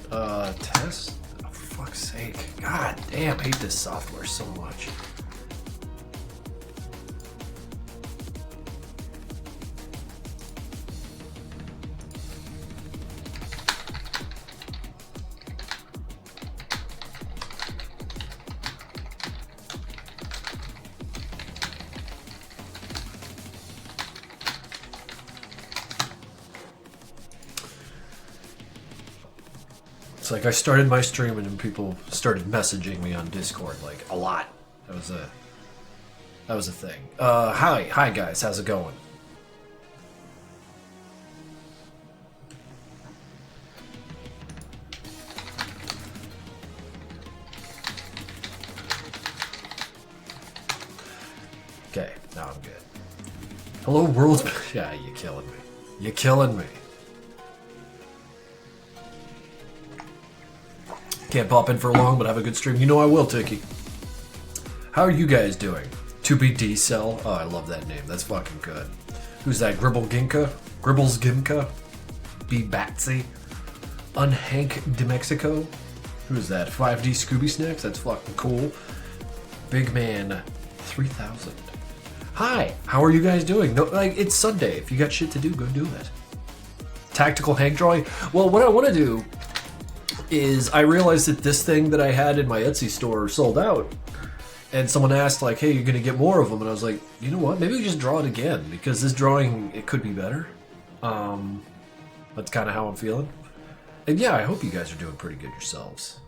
Test? Oh, for fuck's sake. God damn, I hate this software so much. It's like I started my stream and people started messaging me on Discord, like, a lot. That was a thing. Hi guys, how's it going? Okay, now I'm good. Hello world. Yeah, you're killing me. You're killing me. Can't pop in for long, but have a good stream. You know I will, Tiki. How are you guys doing? To be D-Cell? Oh, I love that name. That's fucking good. Who's that? Gribbles Gimka? B Batsy? Unhank de Mexico? Who's that? 5D Scooby Snacks? That's fucking cool. Big Man 3000. Hi, how are you guys doing? No, like, it's Sunday. If you got shit to do, go do it. Tactical Hank drawing? Well, what I want to do is I realized that this thing that I had in my Etsy store sold out, and someone asked like, hey, you're gonna get more of them, and I was like, you know what, maybe we just draw it again, because this drawing, it could be better. That's kind of how I'm feeling. And yeah, I hope you guys are doing pretty good yourselves.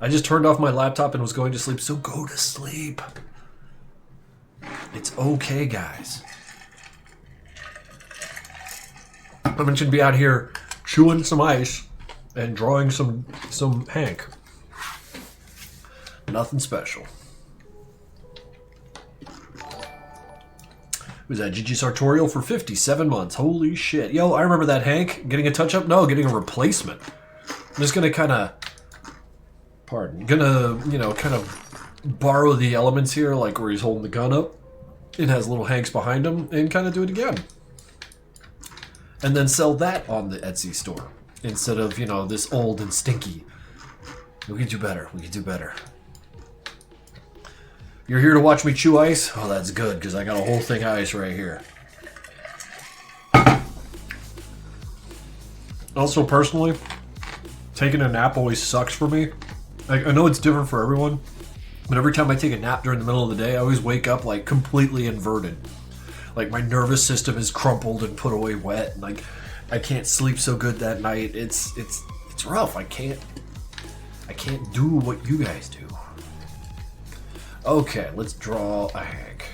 I just turned off my laptop and was going to sleep, so go to sleep. It's okay, guys. I'm just gonna be out here chewing some ice and drawing some Hank. Nothing special. Who's that? GG Sartorial for 57 months. Holy shit. Yo, I remember that Hank. Getting a touch-up? No, getting a replacement. I'm just gonna kind of... Pardon. Gonna, you know, kind of borrow the elements here, like where he's holding the gun up. It has little Hanks behind him, and kind of do it again. And then sell that on the Etsy store. Instead of, you know, this old and stinky. We could do better. We could do better. You're here to watch me chew ice? Oh, that's good, because I got a whole thing of ice right here. Also, personally, taking a nap always sucks for me. Like, I know it's different for everyone, but every time I take a nap during the middle of the day, I always wake up, like, completely inverted. Like, my nervous system is crumpled and put away wet, and, like, I can't sleep so good that night. It's rough. I can't do what you guys do. Okay, let's draw a Hank.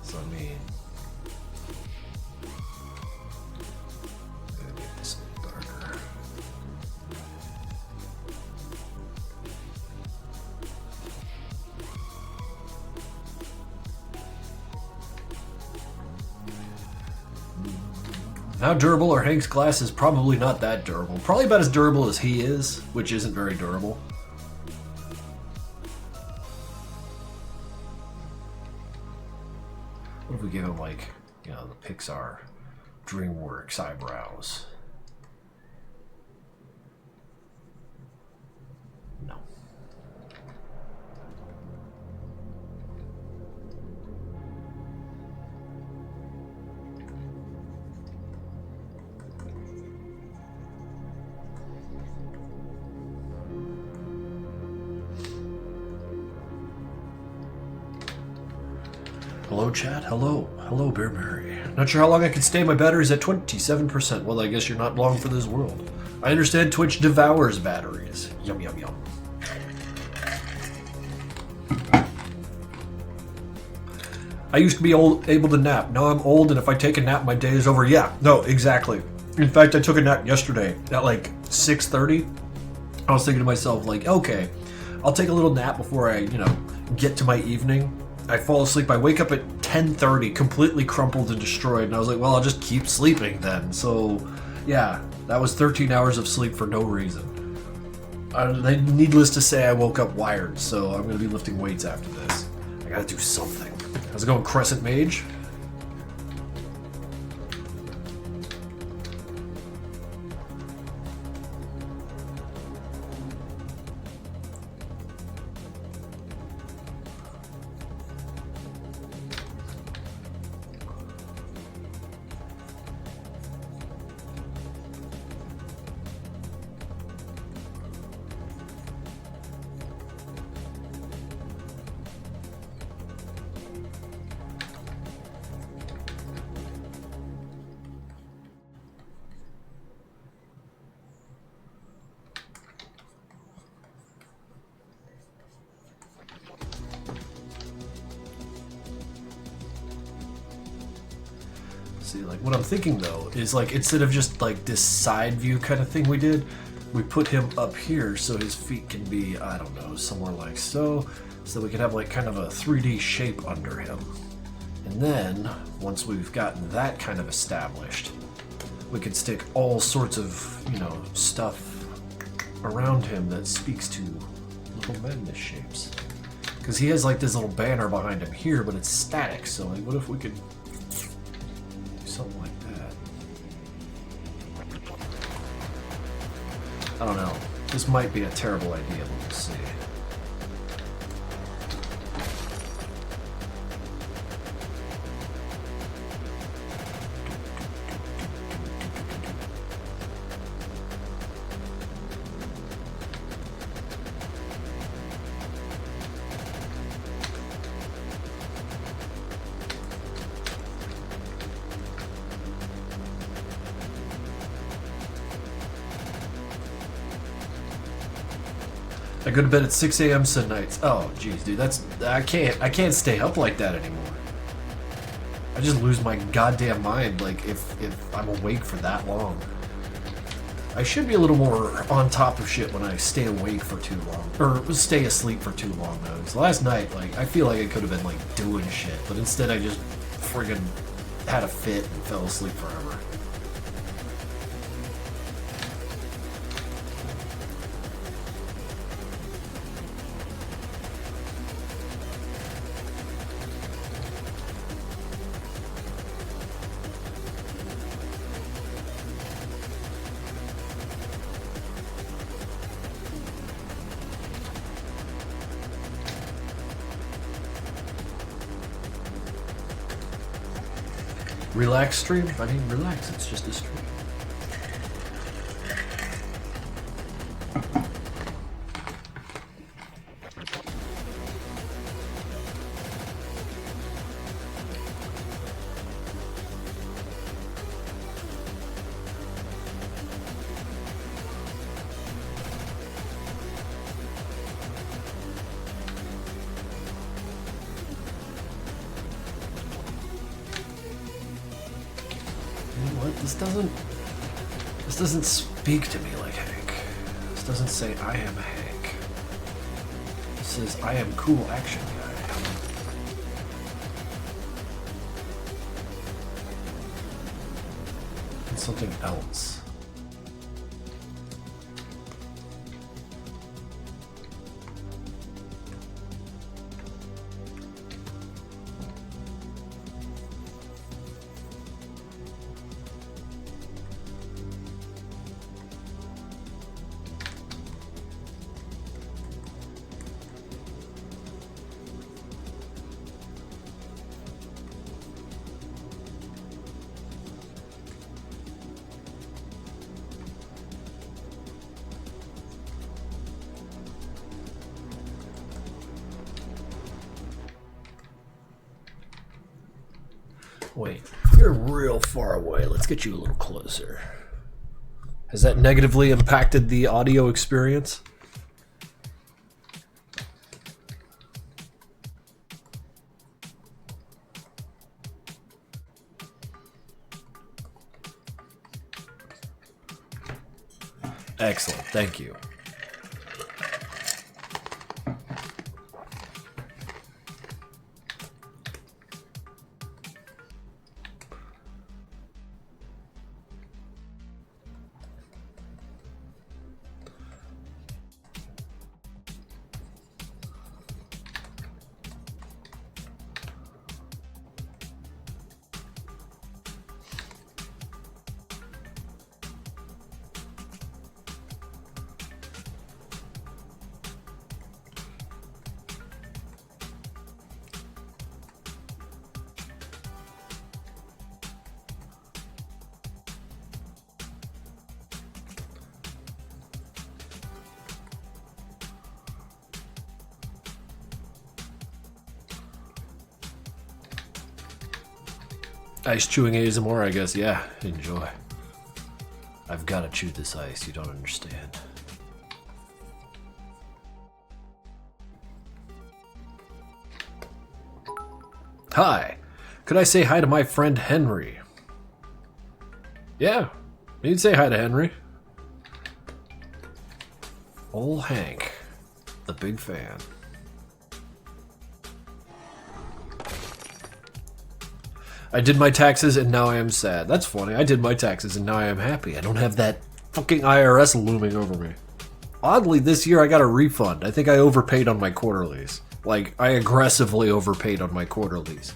So I mean, maybe make this a little darker. How durable are Hank's glasses? Probably not that durable. Probably about as durable as he is, which isn't very durable. What if we give him, like, you know, the Pixar DreamWorks eyebrows? No. Hello, chat. Hello. Hello, Bear Mary. Not sure how long I can stay. My battery's at 27%. Well, I guess you're not long for this world. I understand Twitch devours batteries. Yum, yum, yum. I used to be able to nap. Now I'm old, and if I take a nap, my day is over. Yeah, no, exactly. In fact, I took a nap yesterday at like 6:30. I was thinking to myself, like, okay, I'll take a little nap before I, you know, get to my evening. I fall asleep. I wake up at 10:30, completely crumpled and destroyed. And I was like, well, I'll just keep sleeping then. So, yeah, that was 13 hours of sleep for no reason. Needless to say, I woke up wired, so I'm going to be lifting weights after this. I got to do something. How's it going, Crescent Mage? See, like, what I'm thinking, though, is, like, instead of just, like, this side view kind of thing we did, we put him up here so his feet can be, I don't know, somewhere like so we can have, like, kind of a 3D shape under him. And then, once we've gotten that kind of established, we could stick all sorts of, you know, stuff around him that speaks to little madness shapes. Because he has, like, this little banner behind him here, but it's static, so, like, what if we could... something like that. I don't know. This might be a terrible idea, but we'll see. I go to bed at 6 a.m. some nights. Oh, jeez, dude, that's I can't stay up like that anymore. I just lose my goddamn mind, like if I'm awake for that long. I should be a little more on top of shit when I stay awake for too long, or stay asleep for too long. Though, 'cause last night, like I feel like I could have been like doing shit, but instead I just friggin' had a fit and fell asleep forever. Relax stream? I mean, relax, it's just a stream. This doesn't speak to me like Hank. This doesn't say I am Hank. It says I am cool action guy. And something else. Wait, you're real far away. Let's get you a little closer. Has that negatively impacted the audio experience? Excellent, thank you. Ice chewing ASMR, I guess. Yeah, enjoy. I've got to chew this ice. You don't understand. Hi. Could I say hi to my friend Henry? Yeah, you'd say hi to Henry. Old Hank, the big fan. I did my taxes and now I am sad. That's funny. I did my taxes and now I am happy. I don't have that fucking IRS looming over me. Oddly, this year I got a refund. I think I overpaid on my quarterlies. Like, I aggressively overpaid on my quarterlies.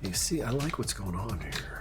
You see, I like what's going on here.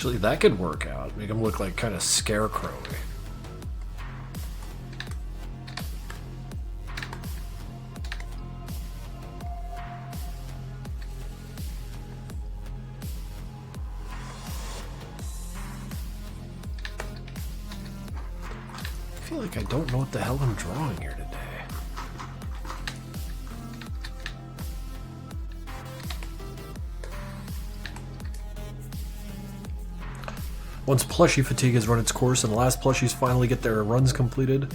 Actually, that could work out. Make him look like kind of scarecrow-y. I feel like I don't know what the hell I'm drawing here today. Once plushie fatigue has run its course and the last plushies finally get their runs completed,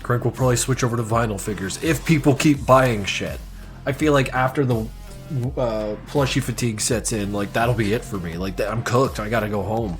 Crank will probably switch over to vinyl figures if people keep buying shit. I feel like after the plushie fatigue sets in, like that'll be it for me. Like I'm cooked. I gotta go home.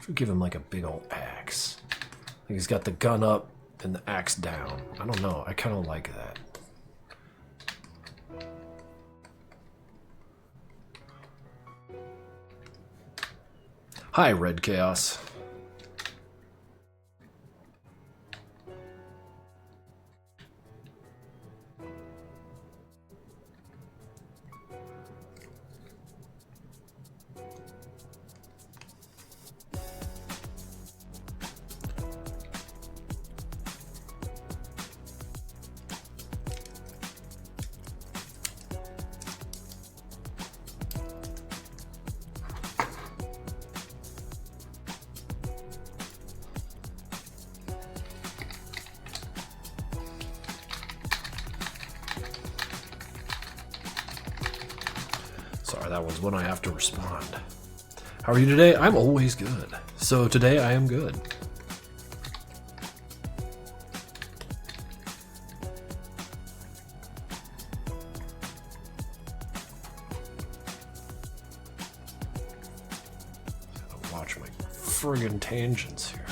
We give him like a big old axe. Like he's got the gun up and the axe down. I don't know. I kind of like that. Hi, Red Chaos. That was when I have to respond. How are you today? I'm always good. So today I am good. Gotta watch my friggin' tangents here.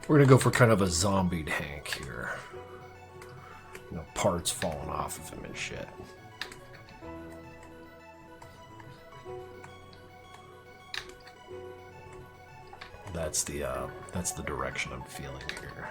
We're gonna go for kind of a zombied Hank here. You know, parts falling off of him and shit. That's the direction I'm feeling here.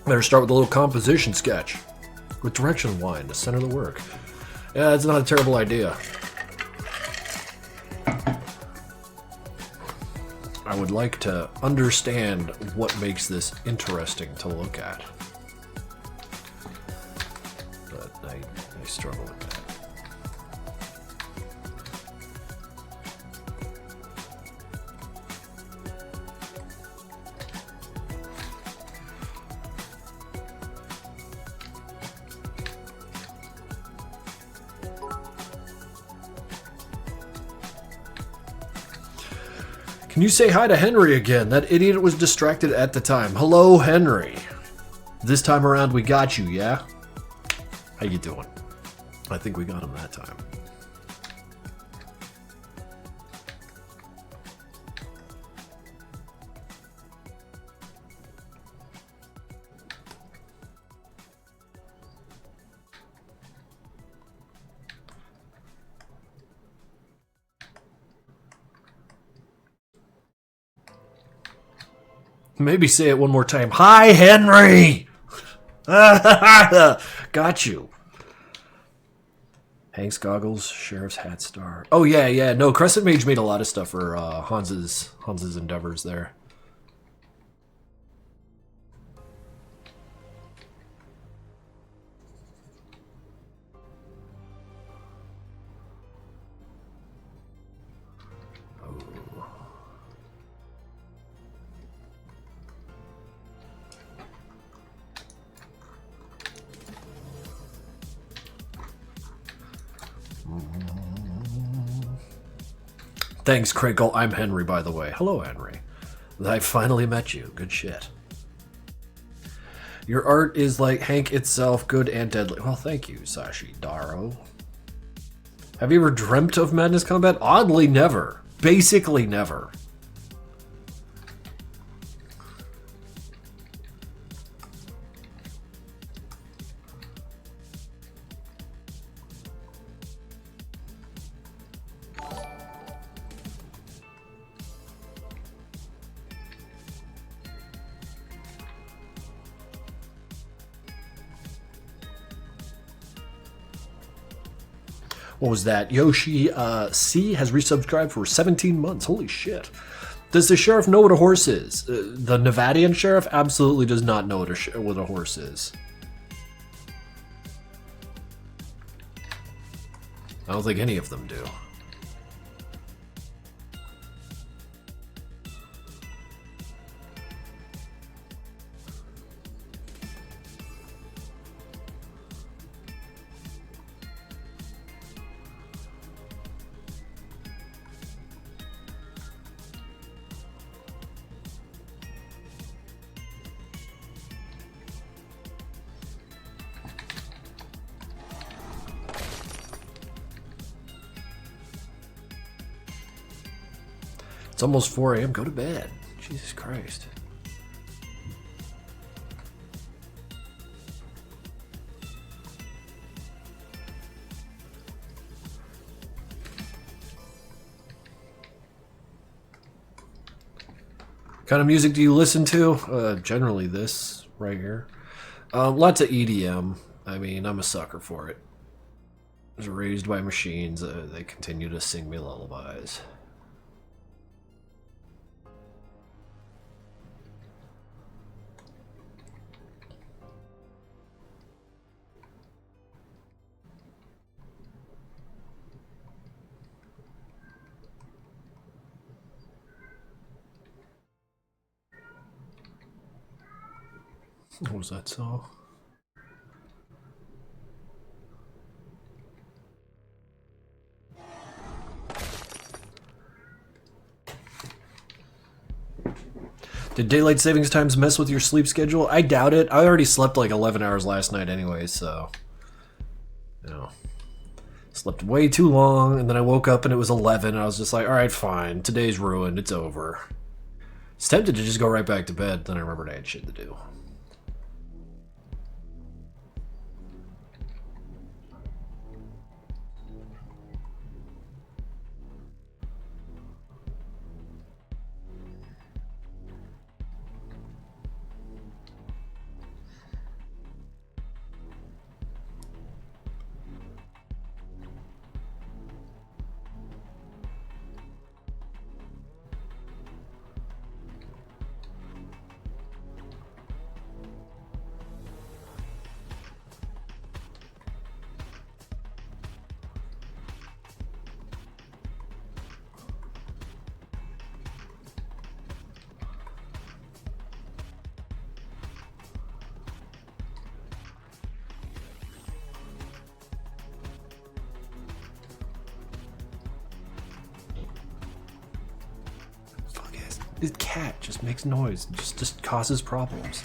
Better start with a little composition sketch. With direction line to center the work. Yeah, that's not a terrible idea. I would like to understand what makes this interesting to look at. But I struggle with that. Can you say hi to Henry again? That idiot was distracted at the time. Hello, Henry. This time around we got you, yeah? How you doing? I think we got him that time. Maybe say it one more time. Hi, Henry! Got you. Hank's goggles, sheriff's hat star. Oh, yeah. No, Crescent Mage made a lot of stuff for Hans's endeavors there. Thanks, Krinkle. I'm Henry, by the way. Hello, Henry. I finally met you. Good shit. Your art is like Hank itself, good and deadly. Well, thank you, Sashi Daro. Have you ever dreamt of Madness Combat? Oddly, never. Basically, never. What was that? Yoshi C has resubscribed for 17 months. Holy shit. Does the sheriff know what a horse is? The Nevadian sheriff absolutely does not know what a horse is. I don't think any of them do. It's almost 4 a.m. Go to bed. Jesus Christ. What kind of music do you listen to? Generally this right here. Lots of EDM. I mean, I'm a sucker for it. I was raised by machines. They continue to sing me lullabies. What was that song? Did daylight savings times mess with your sleep schedule? I doubt it. I already slept like 11 hours last night anyway, so... You know. Slept way too long, and then I woke up and it was 11, and I was just like, alright, fine. Today's ruined. It's over. I was tempted to just go right back to bed, then I remembered I had shit to do. This cat just makes noise, just causes problems.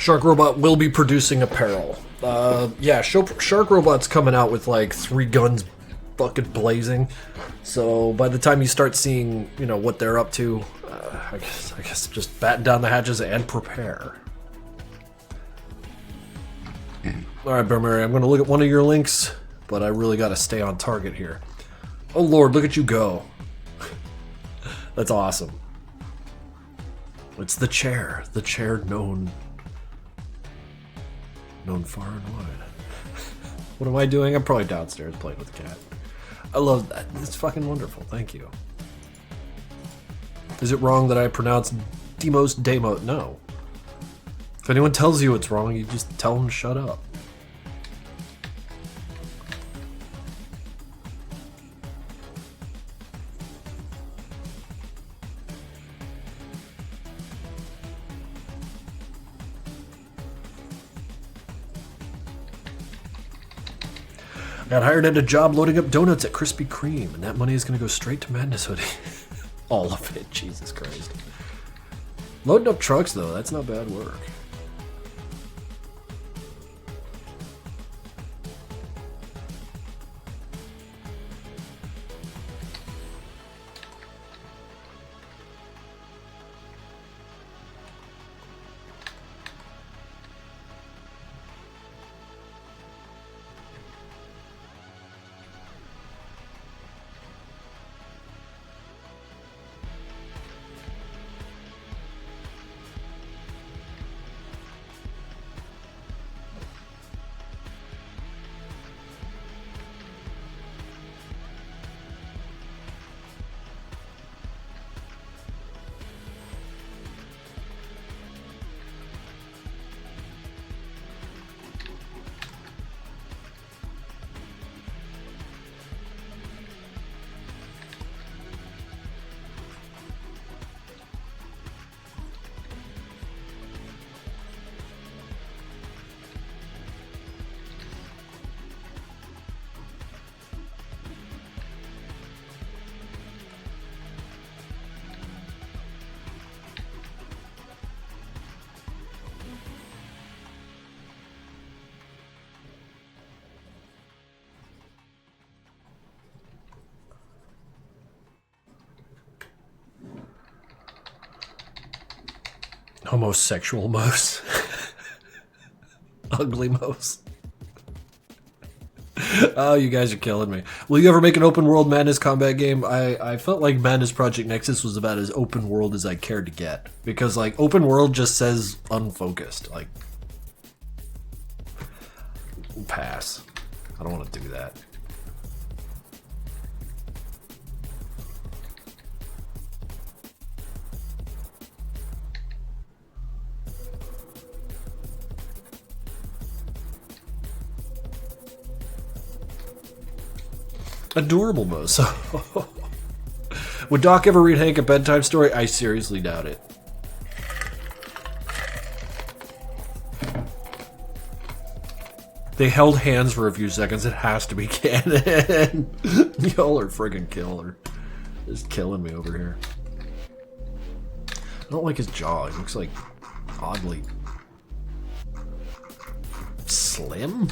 Shark Robot will be producing apparel. Yeah, Shark Robot's coming out with like 3 guns fucking blazing. So by the time you start seeing, you know, what they're up to, I guess just batten down the hatches and prepare. Alright, Burmary, I'm going to look at one of your links, but I really got to stay on target here. Oh lord, look at you go. That's awesome. It's the chair known far and wide. What am I doing? I'm probably downstairs playing with the cat. I love that. It's fucking wonderful. Thank you. Is it wrong that I pronounce Demos Demo? No. If anyone tells you it's wrong, you just tell them to shut up. Got hired at a job loading up donuts at Krispy Kreme, and that money is going to go straight to Madness Hoodie. All of it, Jesus Christ. Loading up trucks, though, that's not bad work. Homosexual Mose. Ugly Mose. Oh, you guys are killing me. Will you ever make an open world Madness combat game? I felt like Madness Project Nexus was about as open world as I cared to get. Because, like, open world just says unfocused. Like, pass. I don't want to do that. Adorable Mose. Would Doc ever read Hank a bedtime story? I seriously doubt it. They held hands for a few seconds. It has to be canon. Y'all are friggin' killer. Just killing me over here. I don't like his jaw. He looks like oddly slim.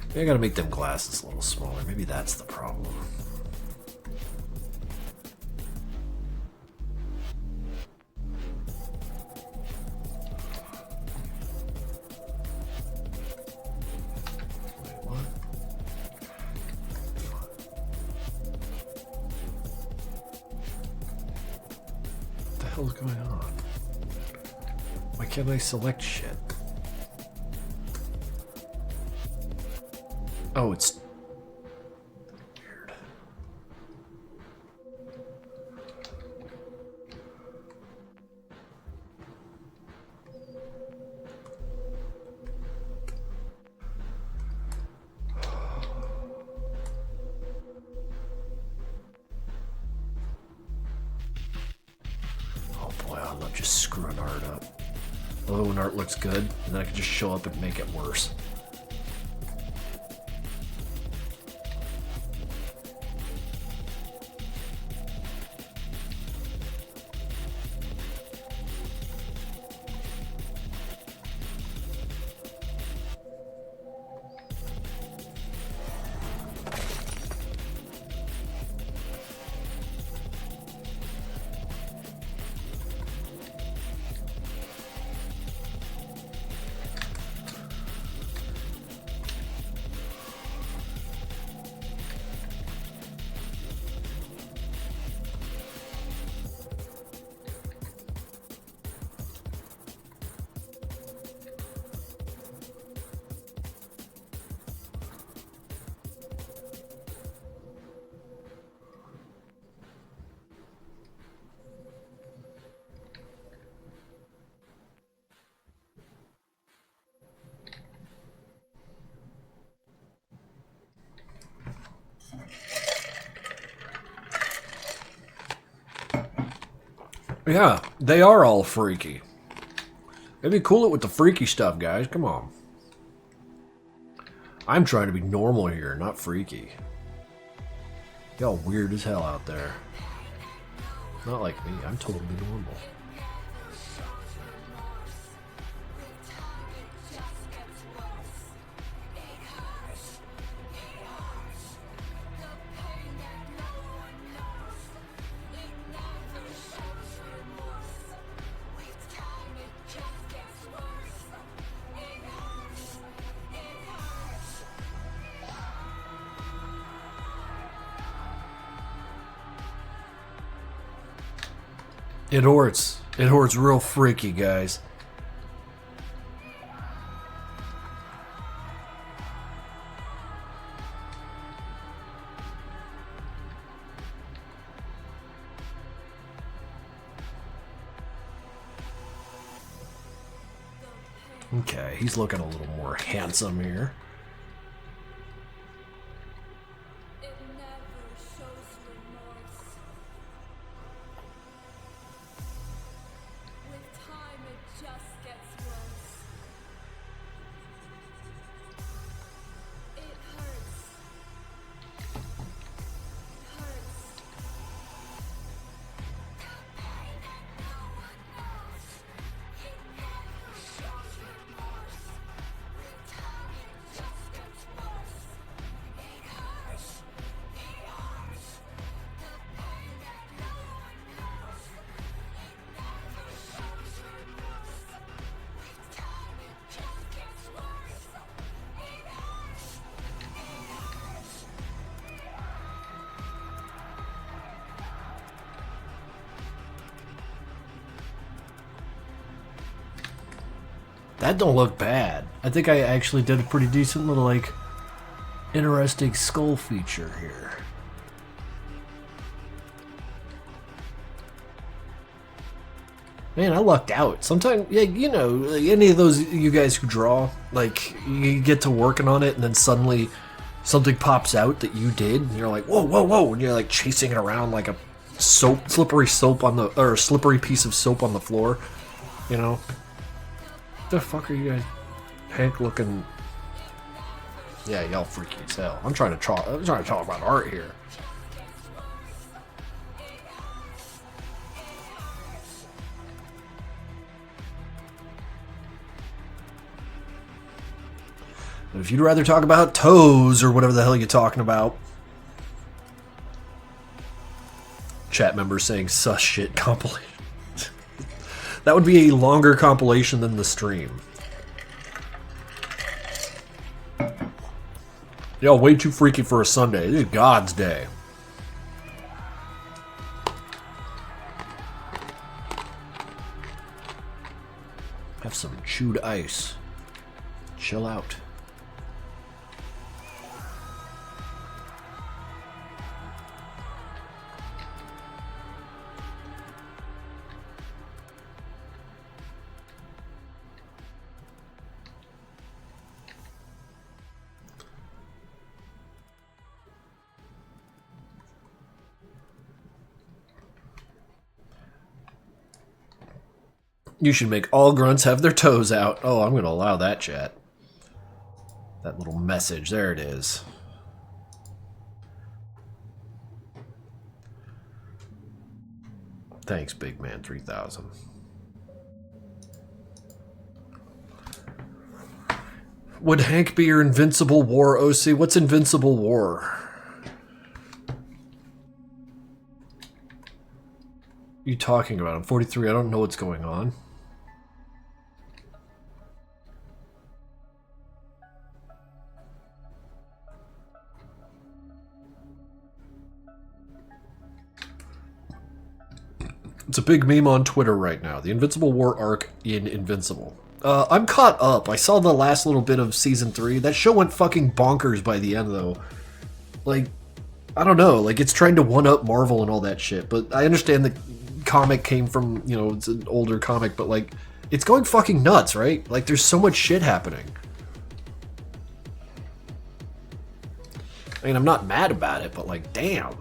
Maybe I gotta make them glasses a little smaller. Maybe that's the problem. Wait, what? What the hell's going on? Why can't I select shit? Oh, it's weird. Oh boy, I love just screwing art up. Although when art looks good, and then I can just show up and make it worse. Yeah, they are all freaky. Maybe cool it with the freaky stuff, guys. Come on. I'm trying to be normal here, not freaky. Y'all weird as hell out there. Not like me, I'm totally normal. It hurts. It hurts real freaky, guys. Okay, he's looking a little more handsome here. That don't look bad. I think I actually did a pretty decent little, like, interesting skull feature here. Man, I lucked out. Sometimes, yeah, you know, like any of those you guys who draw, like, you get to working on it and then suddenly something pops out that you did, and you're like, whoa, whoa, whoa, and you're like chasing it around like a slippery soap on the, or a slippery piece of soap on the floor, you know? The fuck are you guys, Hank looking? Yeah, y'all freaky as hell. I'm trying to talk about art here. But if you'd rather talk about toes or whatever the hell you're talking about, chat members saying sus shit compilation. That would be a longer compilation than the stream. Yo, way too freaky for a Sunday. This is God's day. Have some chewed ice. Chill out. You should make all grunts have their toes out. Oh, I'm going to allow that, chat. That little message. There it is. Thanks, Big Man 3000. Would Hank be your Invincible War, OC? What's Invincible War? What are you talking about? I'm 43. I don't know what's going on. It's a big meme on Twitter right now. The Invincible War arc in Invincible. I'm caught up. I saw the last little bit of Season 3. That show went fucking bonkers by the end, though. Like, I don't know. Like, it's trying to one-up Marvel and all that shit. But I understand the comic came from, you know, it's an older comic. But, like, it's going fucking nuts, right? Like, there's so much shit happening. I mean, I'm not mad about it, but, like, damn.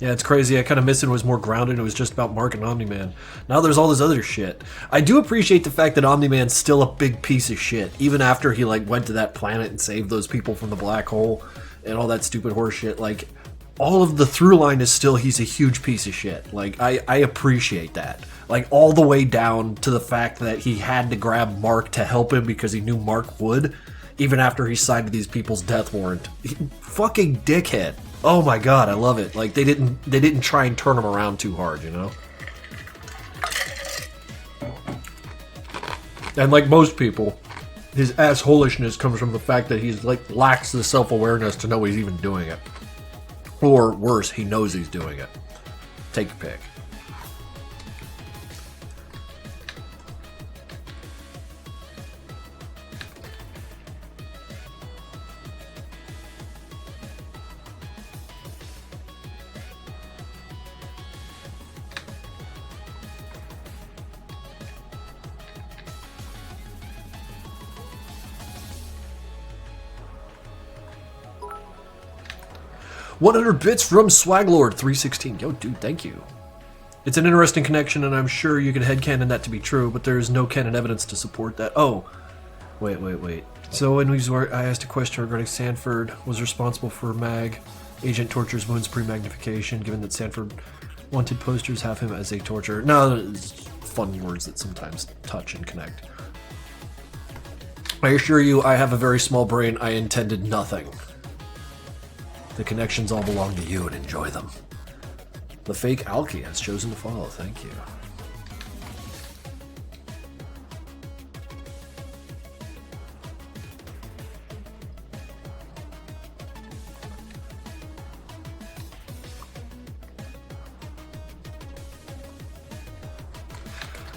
Yeah, it's crazy. I kind of miss it. It was more grounded. It was just about Mark and Omni-Man. Now there's all this other shit. I do appreciate the fact that Omni-Man's still a big piece of shit, even after he like went to that planet and saved those people from the black hole and all that stupid horse shit. Like, all of the through line is still he's a huge piece of shit. Like, I appreciate that. Like, all the way down to the fact that he had to grab Mark to help him because he knew Mark would, even after he signed these people's death warrant. Fucking dickhead. Oh my god, I love it. Like, they didn't try and turn him around too hard, you know? And like most people, his assholishness comes from the fact that he's like lacks the self-awareness to know he's even doing it. Or worse, he knows he's doing it. Take your pick. 100 bits from Swaglord316. Yo, dude, thank you. It's an interesting connection, and I'm sure you could headcanon that to be true, but there is no canon evidence to support that. Oh, wait. So in Weave's work, I asked a question regarding Sanford was responsible for Agent Torture's wounds pre-magnification, given that Sanford wanted posters have him as a torturer. No, it's fun words that sometimes touch and connect. I assure you, I have a very small brain. I intended nothing. The connections all belong to you, and enjoy them. The fake Alki has chosen to follow. Thank you.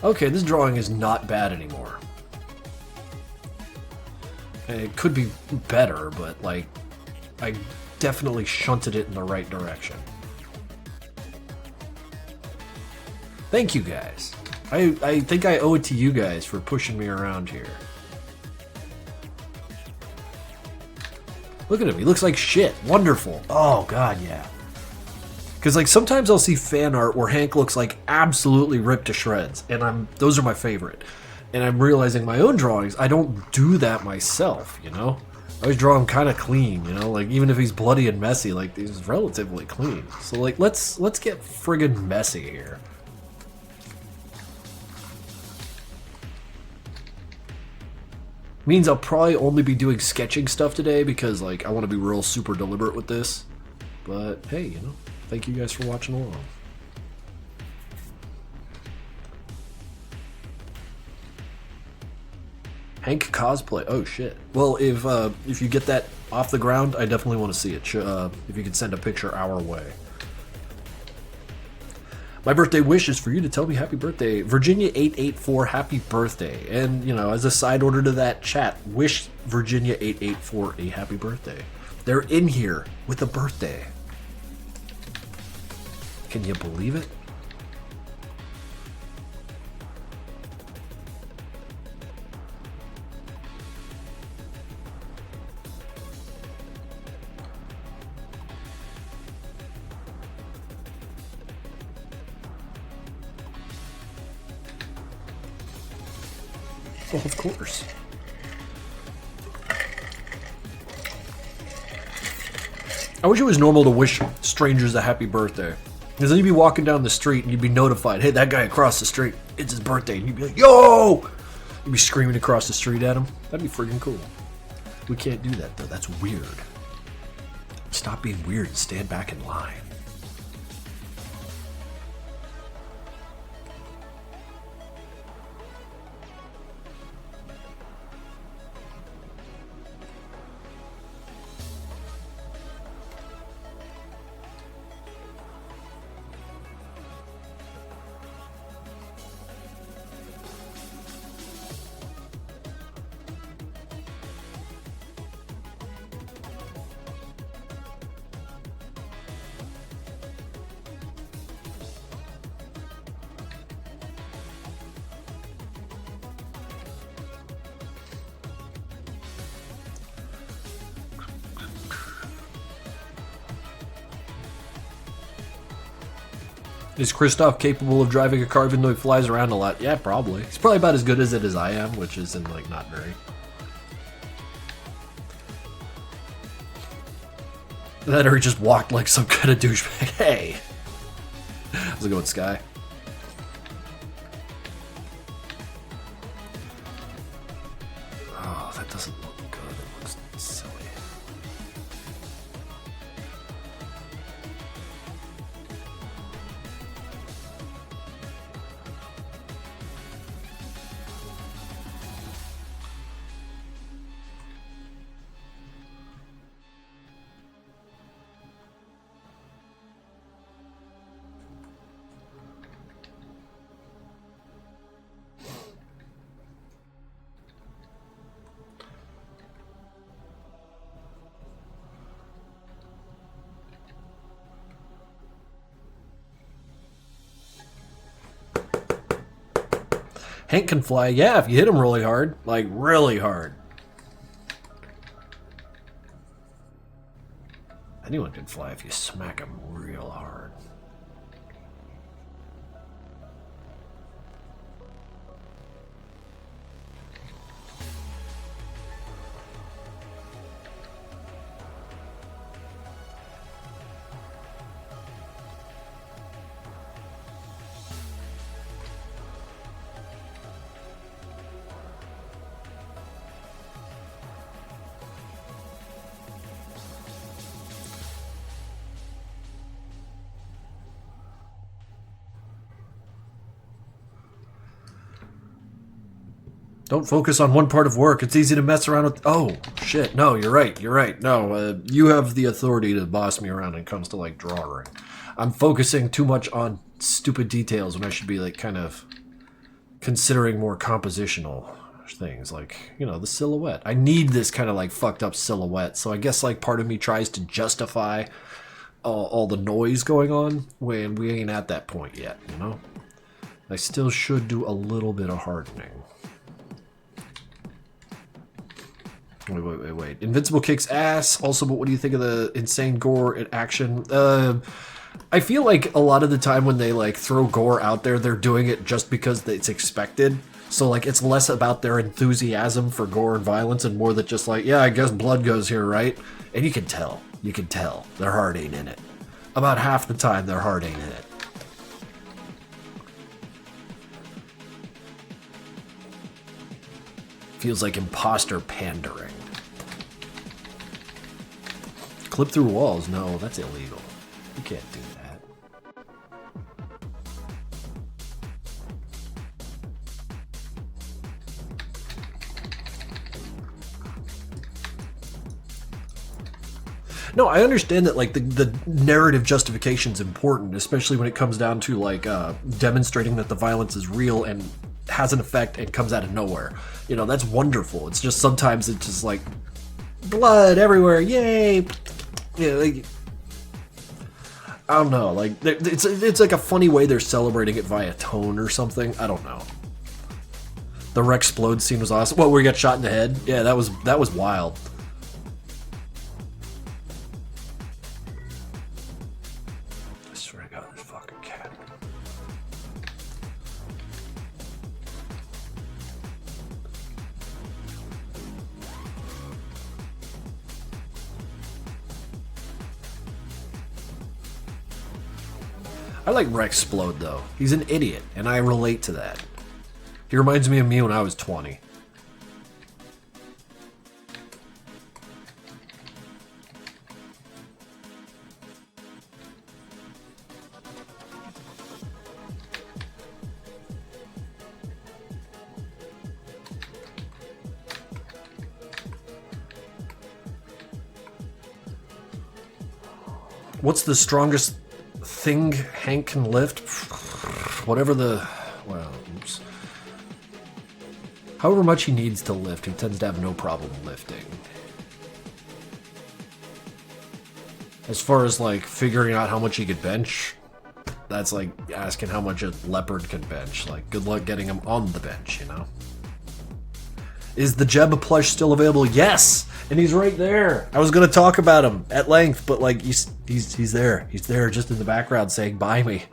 Okay, this drawing is not bad anymore. It could be better, but like, I definitely shunted it in the right direction. Thank you guys. I think I owe it to you guys for pushing me around here. Look at him, he looks like shit. Wonderful. Oh god, yeah. Because like sometimes I'll see fan art where Hank looks like absolutely ripped to shreds, and those are my favorite. And I'm realizing my own drawings, I don't do that myself, you know? I always draw him kind of clean, you know? Like, even if he's bloody and messy, like, he's relatively clean. So, like, let's get friggin' messy here. Means I'll probably only be doing sketching stuff today because, like, I want to be real super deliberate with this. But, hey, you know, thank you guys for watching along. Hank cosplay. Oh shit. Well, if you get that off the ground, I definitely want to see it. If you could send a picture our way. My birthday wish is for you to tell me happy birthday, Virginia884. Happy birthday, and you know, as a side order to that chat, wish Virginia884 a happy birthday. They're in here with a birthday. Can you believe it? Well, of course. I wish it was normal to wish strangers a happy birthday. Because then you'd be walking down the street and you'd be notified, hey, that guy across the street, it's his birthday. And you'd be like, yo! You'd be screaming across the street at him. That'd be friggin' cool. We can't do that, though. That's weird. Stop being weird and stand back in line. Is Kristoff capable of driving a car even though he flies around a lot? Yeah, probably. He's probably about as good at it as I am, which is in like not very. That or he just walked like some kind of douchebag. Hey! How's it going, Sky? Oh, that doesn't look good. It looks silly. Hank can fly, yeah, if you hit him really hard. Like, really hard. Anyone can fly if you smack him real hard. Don't focus on one part of work. It's easy to mess around with. Oh, shit. No, you're right. You're right. No, you have the authority to boss me around when it comes to, like, drawing. I'm focusing too much on stupid details when I should be, like, kind of considering more compositional things. Like, you know, the silhouette. I need this kind of, like, fucked up silhouette. So I guess, like, part of me tries to justify all the noise going on when we ain't at that point yet, you know? I still should do a little bit of hardening. Wait. Invincible kicks ass. Also, but what do you think of the insane gore and action? I feel like a lot of the time when they, like, throw gore out there, they're doing it just because it's expected. So, like, it's less about their enthusiasm for gore and violence and more that just like, yeah, I guess blood goes here, right? And you can tell. You can tell. Their heart ain't in it. About half the time, their heart ain't in it. Feels like imposter pandering. Clip through walls? No, that's illegal. You can't do that. No, I understand that, like, the narrative justification is important, especially when it comes down to, like, demonstrating that the violence is real and has an effect and comes out of nowhere. You know, that's wonderful. It's just sometimes it's just like blood everywhere, yay! You know, like, I don't know, like it's like a funny way they're celebrating it via tone or something. I don't know. The Rexplode scene was awesome. What, where he got shot in the head? Yeah, that was wild. I swear to God, this fucking cat. I like Rexplode, though. He's an idiot, and I relate to that. He reminds me of me when I was 20. What's the strongest thing Hank can lift? Whatever the... well, oops. However much he needs to lift, he tends to have no problem lifting. As far as, like, figuring out how much he could bench, that's like asking how much a leopard could bench. Like, good luck getting him on the bench, you know? Is the Jeb plush still available? Yes! And he's right there. I was going to talk about him at length, but, like, he's there. He's there just in the background saying, buy me.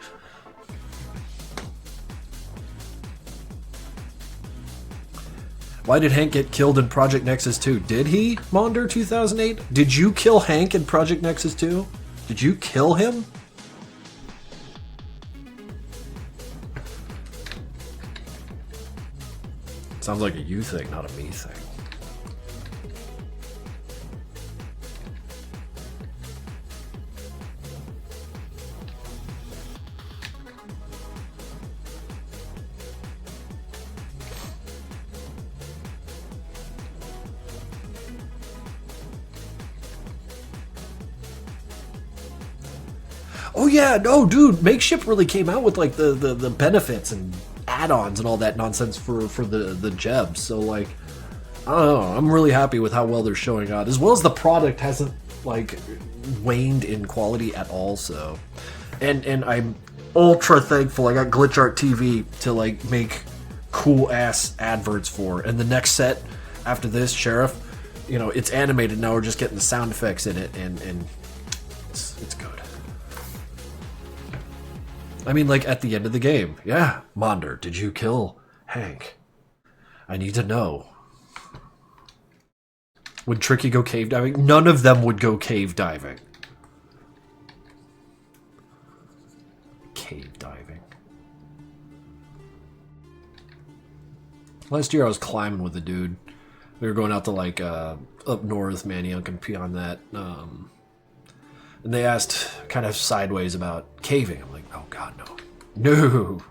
Why did Hank get killed in Project Nexus 2? Did he, Monder 2008? Did you kill Hank in Project Nexus 2? Did you kill him? Sounds like a you thing, not a me thing. Oh yeah, no, dude, Makeshift really came out with like the benefits and add-ons and all that nonsense for the Jebs. So like, I don't know, I'm really happy with how well they're showing out, as well as the product hasn't like waned in quality at all. So, and I'm ultra thankful I got Glitch Art TV to like make cool ass adverts for. And the next set after this, Sheriff, you know, it's animated now. We're just getting the sound effects in it, and it's good. I mean, like, at the end of the game. Yeah, Monder, did you kill Hank? I need to know. Would Tricky go cave diving? None of them would go cave diving. Cave diving. Last year I was climbing with a dude. We were going out to, like, up north, Manayunk and beyond that. And they asked kind of sideways about caving. I'm like, oh god, no. No!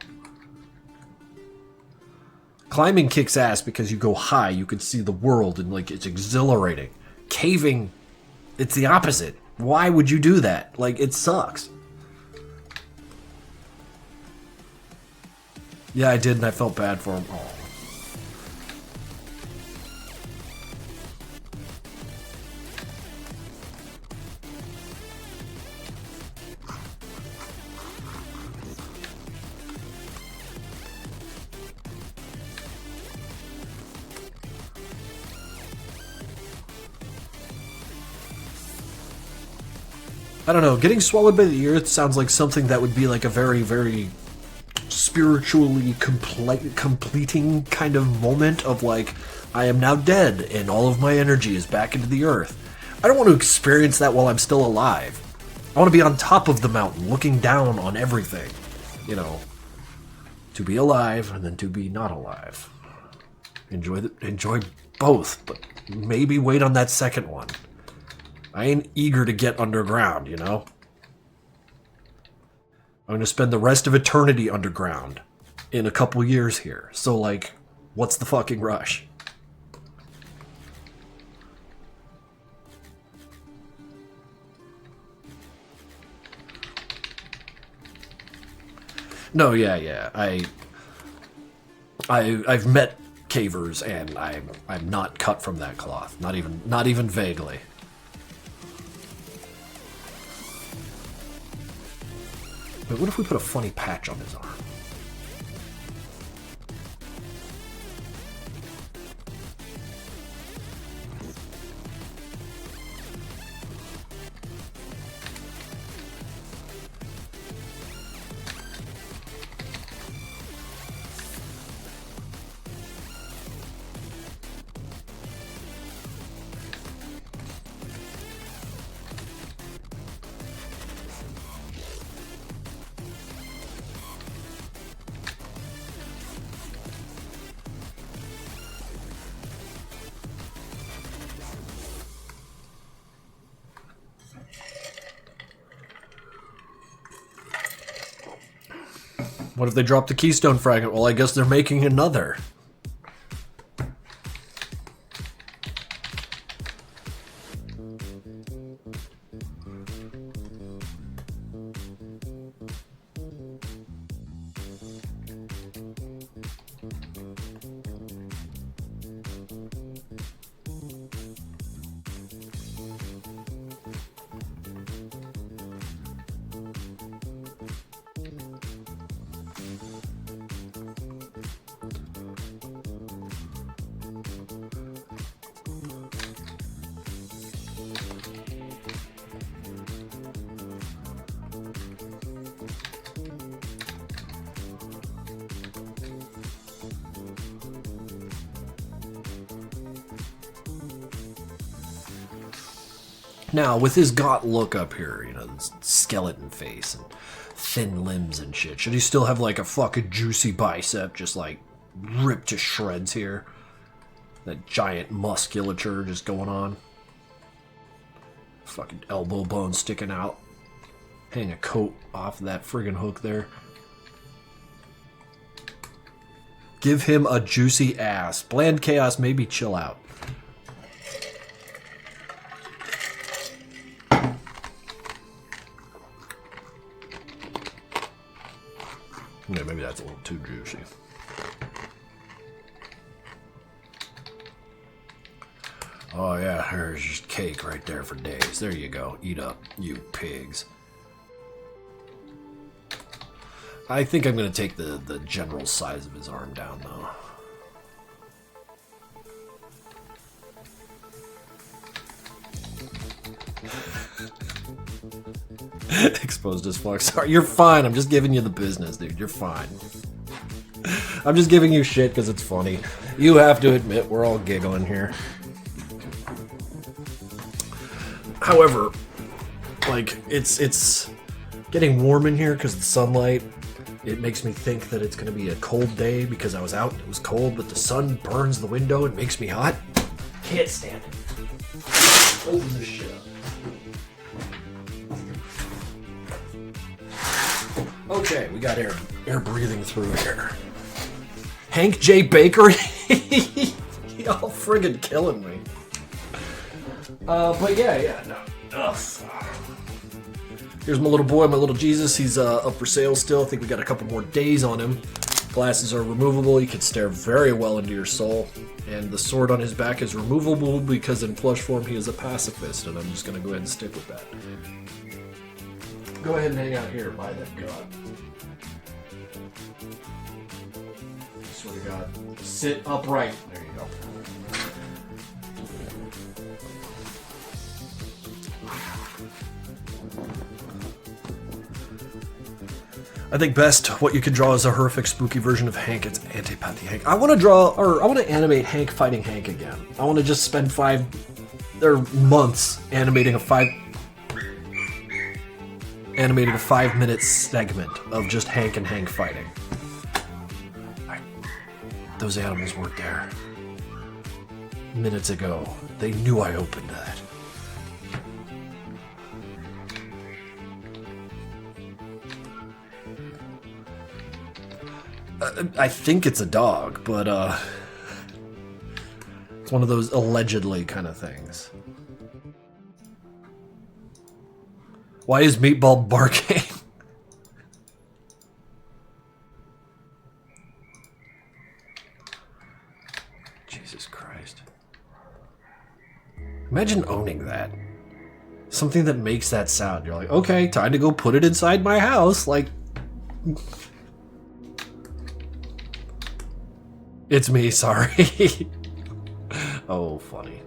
Climbing kicks ass because you go high, you can see the world, and like it's exhilarating. Caving, it's the opposite. Why would you do that? Like, it sucks. Yeah, I did, and I felt bad for him. Oh. I don't know, getting swallowed by the earth sounds like something that would be like a very, very spiritually completing kind of moment of like, I am now dead and all of my energy is back into the earth. I don't want to experience that while I'm still alive. I want to be on top of the mountain, looking down on everything. You know, to be alive and then to be not alive. Enjoy both, but maybe wait on that second one. I ain't eager to get underground, you know? I'm going to spend the rest of eternity underground in a couple years here. So, like, what's the fucking rush? No, yeah. I've met cavers, and I'm not cut from that cloth. Not even vaguely. But what if we put a funny patch on his arm? What if they drop the keystone fragment? Well, I guess they're making another. Now, with his gaunt look up here, you know, this skeleton face and thin limbs and shit, should he still have like a fucking juicy bicep just like ripped to shreds here? That giant musculature just going on. Fucking elbow bone sticking out. Hang a coat off that friggin' hook there. Give him a juicy ass. Bland chaos, maybe chill out. Yeah, maybe that's a little too juicy. Oh yeah, there's just cake right there for days. There you go. Eat up, you pigs. I think I'm going to take the general size of his arm down, though. Exposed as fuck. Sorry, you're fine. I'm just giving you the business, dude. You're fine. I'm just giving you shit because it's funny. You have to admit, we're all giggling here. However, like, it's getting warm in here because of the sunlight. It makes me think that it's going to be a cold day because I was out and it was cold, but the sun burns the window and makes me hot. Can't stand it. Open this shit up. Okay, we got air breathing through here. Hank J. Baker? Y'all friggin' killing me. But yeah, no. Ugh. Here's my little boy, my little Jesus. He's up for sale still. I think we got a couple more days on him. Glasses are removable. He can stare very well into your soul. And the sword on his back is removable because in plush form he is a pacifist, and I'm just going to go ahead and stick with that. Go ahead and hang out here by that god. I swear to God. Sit upright. There you go. I think best what you can draw is a horrific, spooky version of Hank. It's antipathy Hank. I want to animate Hank fighting Hank again. I want to just spend months animating a 5-minute segment of just Hank and Hank fighting. Those animals weren't there minutes ago. They knew I opened that. I think it's a dog, but it's one of those allegedly kind of things. Why is Meatball barking? Jesus Christ. Imagine owning that. Something that makes that sound. You're like, okay, time to go put it inside my house. Like... It's me, sorry. Oh, funny.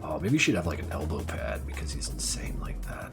Oh, maybe you should have like an elbow pad because he's insane like that.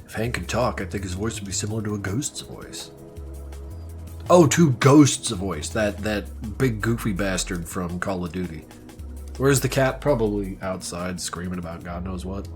If Hank could talk, I think his voice would be similar to a ghost's voice. Oh, to Ghost's voice. That big goofy bastard from Call of Duty. Where's the cat? Probably outside screaming about God knows what.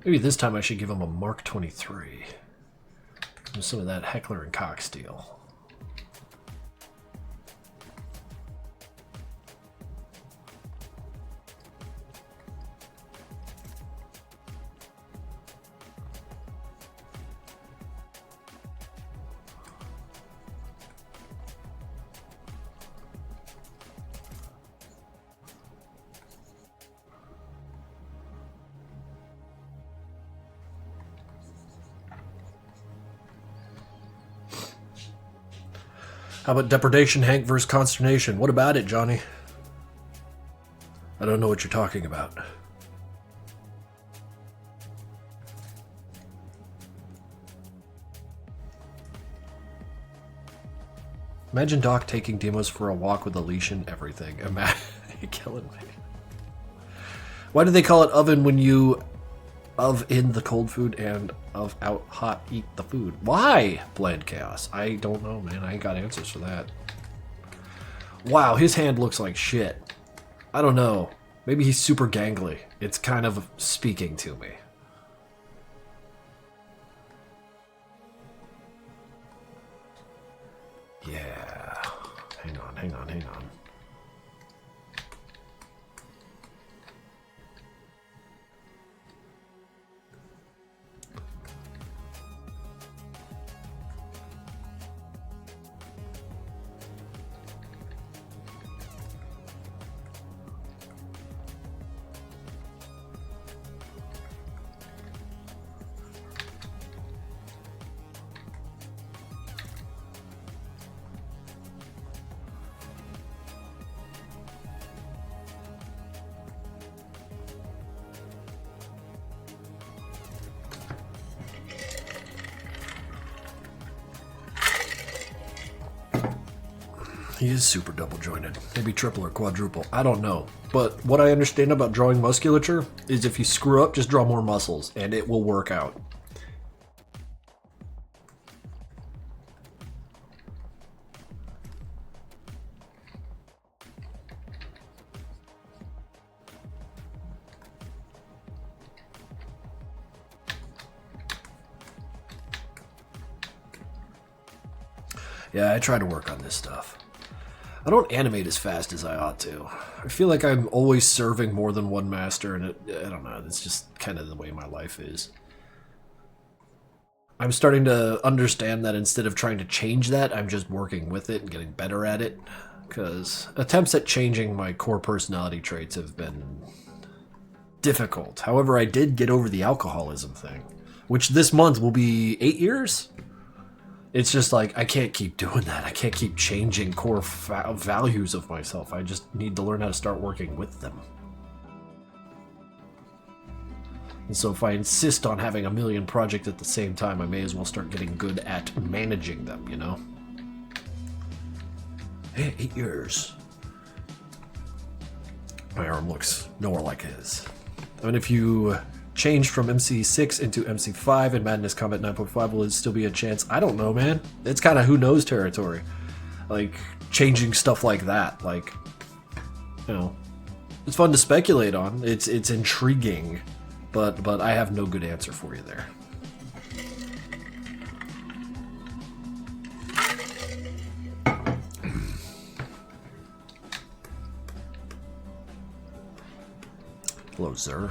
Maybe this time I should give him a Mark 23. With some of that Heckler and Koch steel. How about Depredation Hank versus Consternation? What about it, Johnny? I don't know what you're talking about. Imagine Doc taking Demos for a walk with a leash and everything. Imagine killing me. Why do they call it oven when you of in the cold food and of out hot eat the food? Why? Bland Chaos. I don't know, man. I ain't got answers for that. Wow, his hand looks like shit. I don't know. Maybe he's super gangly. It's kind of speaking to me. Yeah. Hang on, hang on, hang on. He is super double jointed. Maybe triple or quadruple. I don't know. But what I understand about drawing musculature is if you screw up, just draw more muscles and it will work out. Yeah, I try to work on this stuff. I don't animate as fast as I ought to. I feel like I'm always serving more than one master, and I don't know, it's just kind of the way my life is. I'm starting to understand that instead of trying to change that, I'm just working with it and getting better at it. Because attempts at changing my core personality traits have been difficult. However, I did get over the alcoholism thing, which this month will be 8 years? It's just like, I can't keep doing that. I can't keep changing core values of myself. I just need to learn how to start working with them. And so if I insist on having a million projects at the same time, I may as well start getting good at managing them, you know? Hey, 8 years. My arm looks nowhere like his. I mean, if you change from MC6 into MC5 in Madness Combat 9.5, will it still be a chance? I don't know, man. It's kind of who knows territory. Like, changing stuff like that. Like, you know, it's fun to speculate on. It's intriguing, but I have no good answer for you there. Hello, sir.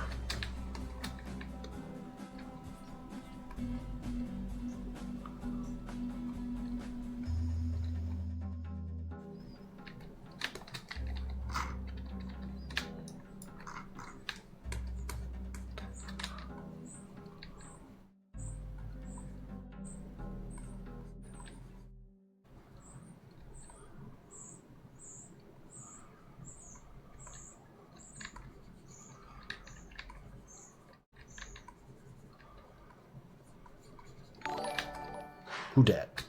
Who dat?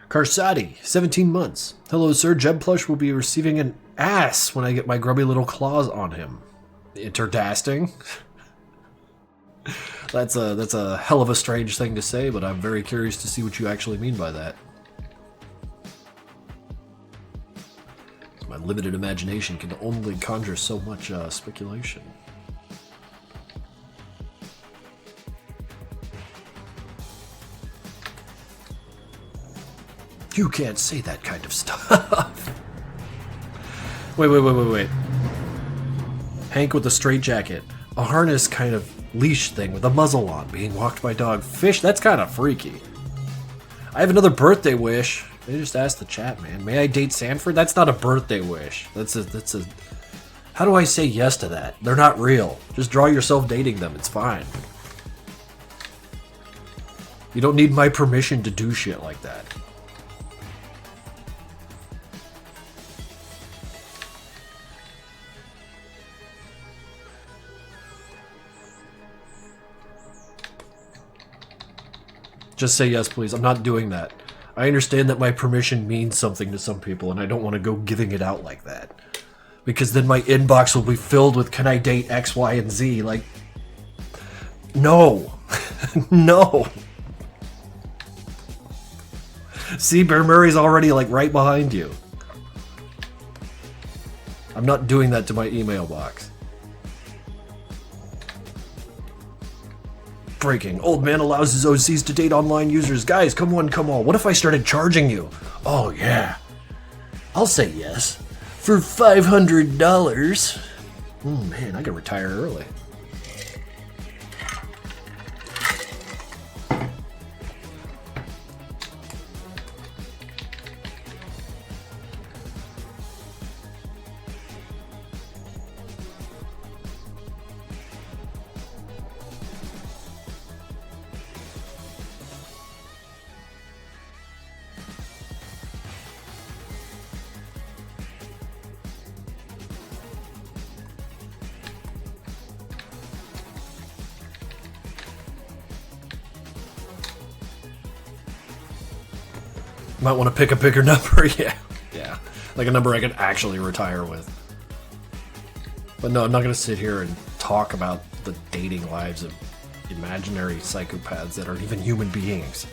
Karsadi, 17 months. Hello, sir. Jeb Plush will be receiving an ass when I get my grubby little claws on him. Interdasting? That's a hell of a strange thing to say, but I'm very curious to see what you actually mean by that. My limited imagination can only conjure so much speculation. You can't say that kind of stuff. Wait. Hank with a straitjacket. A harness kind of leash thing with a muzzle on, being walked by dog. Fish, that's kind of freaky. I have another birthday wish. They just asked the chat, man. May I date Sanford? That's not a birthday wish. That's a... How do I say yes to that? They're not real. Just draw yourself dating them. It's fine. You don't need my permission to do shit like that. Just say yes, please. I'm not doing that. I understand that my permission means something to some people, and I don't want to go giving it out like that. Because then my inbox will be filled with, can I date X, Y, and Z? Like, no. No. See, Bear Murray's already, like, right behind you. I'm not doing that to my email box. Breaking. Old man allows his OCs to date online users. Guys, come on. What if I started charging you? Oh, yeah. I'll say yes. For $500. Man, I could retire early. Might want to pick a bigger number, yeah. Like a number I could actually retire with. But no, I'm not going to sit here and talk about the dating lives of imaginary psychopaths that aren't even human beings.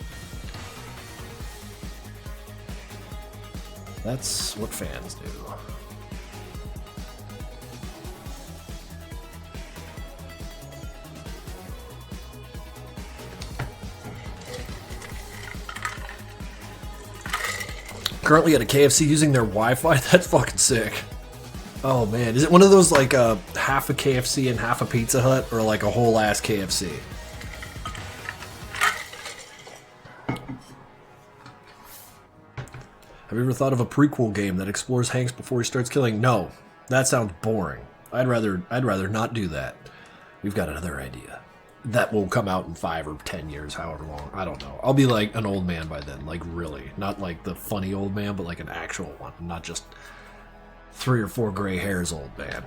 That's what fans do. Currently at a KFC using their Wi-Fi? That's fucking sick. Oh man, is it one of those like half a KFC and half a Pizza Hut, or like a whole ass KFC? Have you ever thought of a prequel game that explores Hanks before he starts killing? No, that sounds boring. I'd rather not do that. We've got another idea. That will come out in 5 or 10 years, however long. I don't know. I'll be like an old man by then, like really. Not like the funny old man, but like an actual one. Not just 3 or 4 gray hairs old man.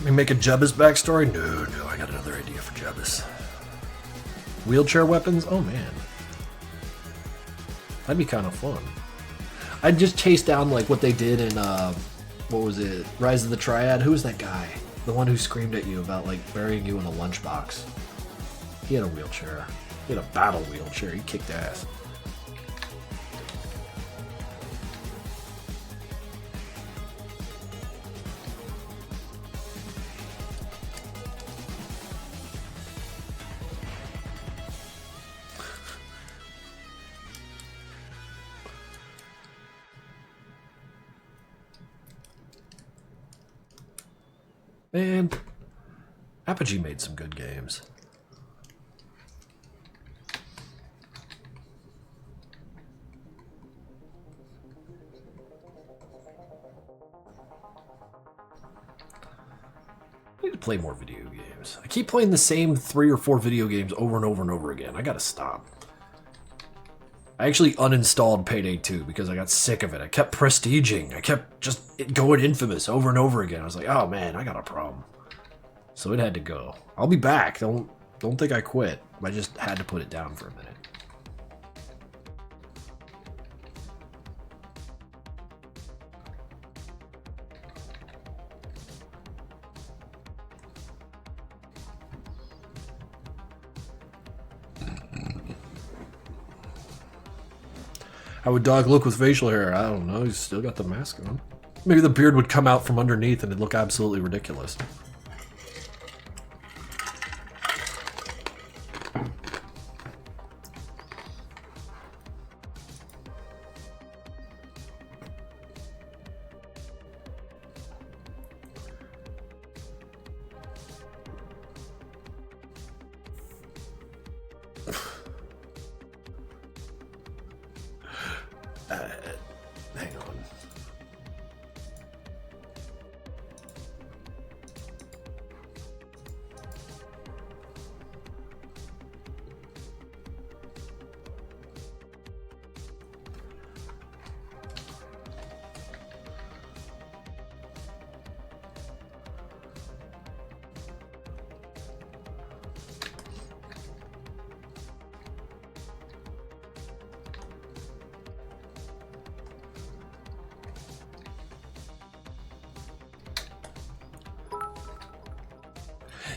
We make a Jebba's backstory? No, I got another idea for Jebba's. Wheelchair weapons? Oh man. That'd be kind of fun. I'd just chase down like what they did in, what was it? Rise of the Triad? Who was that guy? The one who screamed at you about like burying you in a lunchbox. He had a wheelchair. He had a battle wheelchair. He kicked ass. Man, Apogee made some good games. I need to play more video games. I keep playing the same 3 or 4 video games over and over and over again. I gotta stop. I actually uninstalled Payday 2 because I got sick of it. I kept prestiging. I kept just going Infamous over and over again. I was like, oh man, I got a problem. So it had to go. I'll be back. Don't think I quit. I just had to put it down for a minute. How would dog look with facial hair? I don't know. He's still got the mask on. Maybe the beard would come out from underneath and it'd look absolutely ridiculous. Hang on.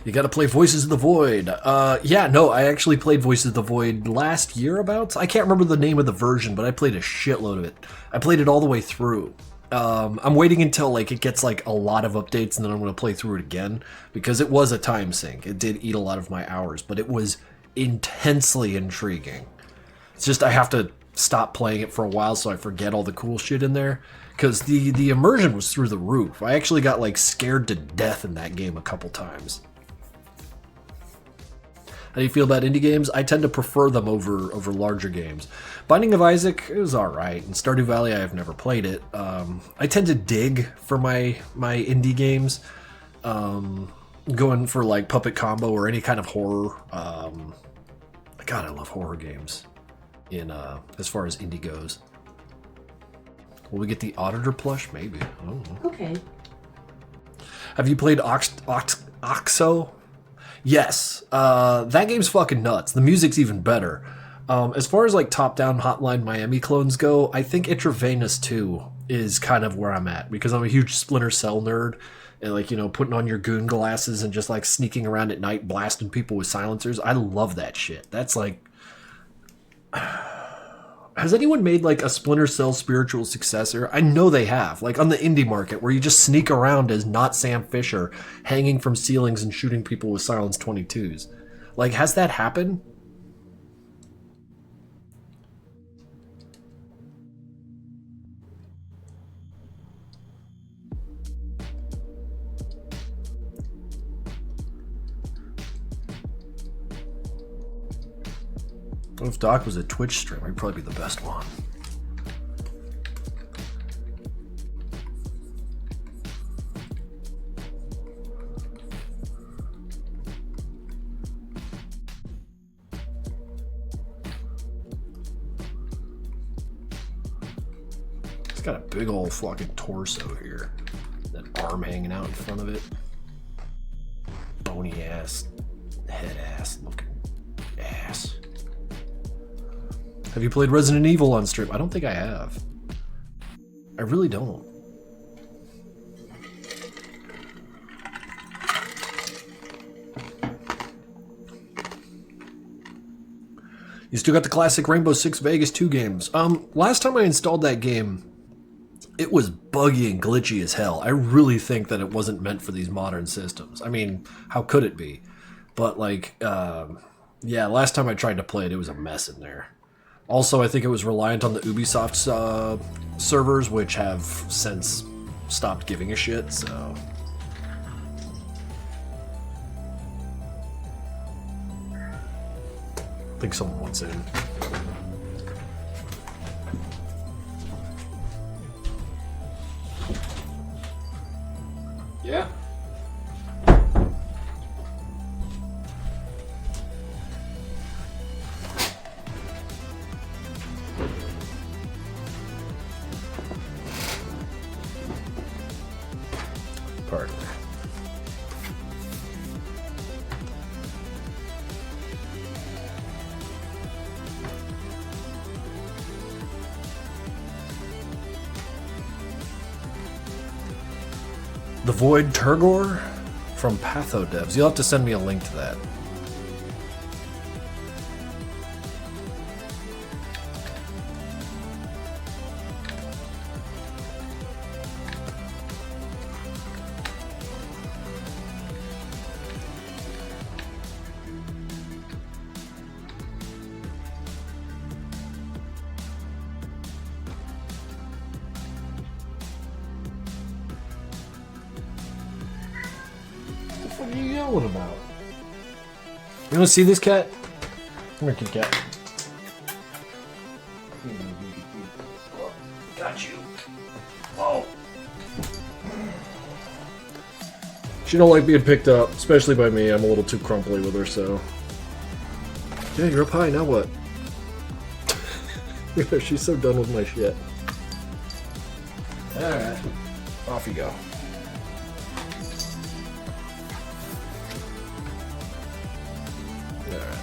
You gotta play Voices of the Void. Yeah, no, I actually played Voices of the Void last year about. I can't remember the name of the version, but I played a shitload of it. I played it all the way through. I'm waiting until like it gets like a lot of updates and then I'm gonna play through it again because it was a time sink. It did eat a lot of my hours, but it was intensely intriguing. It's just I have to stop playing it for a while so I forget all the cool shit in there. Because the immersion was through the roof. I actually got like scared to death in that game a couple times. How do you feel about indie games? I tend to prefer them over larger games. Binding of Isaac is alright, and Stardew Valley I have never played it. I tend to dig for my indie games. Going for like Puppet Combo or any kind of horror. God, I love horror games in as far as indie goes. Will we get the Auditor plush? Maybe. I don't know. Okay. Have you played Oxo? Yes. That game's fucking nuts. The music's even better. As far as like top-down Hotline Miami clones go, I think Intravenous 2 is kind of where I'm at because I'm a huge Splinter Cell nerd. And like, you know, putting on your goon glasses and just like sneaking around at night blasting people with silencers. I love that shit. That's like... Has anyone made like a Splinter Cell spiritual successor? I know they have, like on the indie market where you just sneak around as not Sam Fisher hanging from ceilings and shooting people with silenced 22s. Like, has that happened? If Doc was a Twitch streamer, he'd probably be the best one. He's got a big old fucking torso here. That arm hanging out in front of it. Bony ass, head ass looking ass. Have you played Resident Evil on stream? I don't think I have. I really don't. You still got the classic Rainbow Six Vegas 2 games. Last time I installed that game, it was buggy and glitchy as hell. I really think that it wasn't meant for these modern systems. I mean, how could it be? But like, yeah, last time I tried to play it, it was a mess in there. Also, I think it was reliant on the Ubisoft servers, which have since stopped giving a shit, so... I think someone wants in. Yeah. Pardon me. The Void Turgor from Patho Devs. You'll have to send me a link to that. fuck are you yelling about? You want to see this cat? Come here, kitty cat. Got you. Whoa. She don't like being picked up, especially by me. I'm a little too crumply with her, so... Yeah, you're up high, now what? She's so done with my shit. Alright. Off you go. Alright.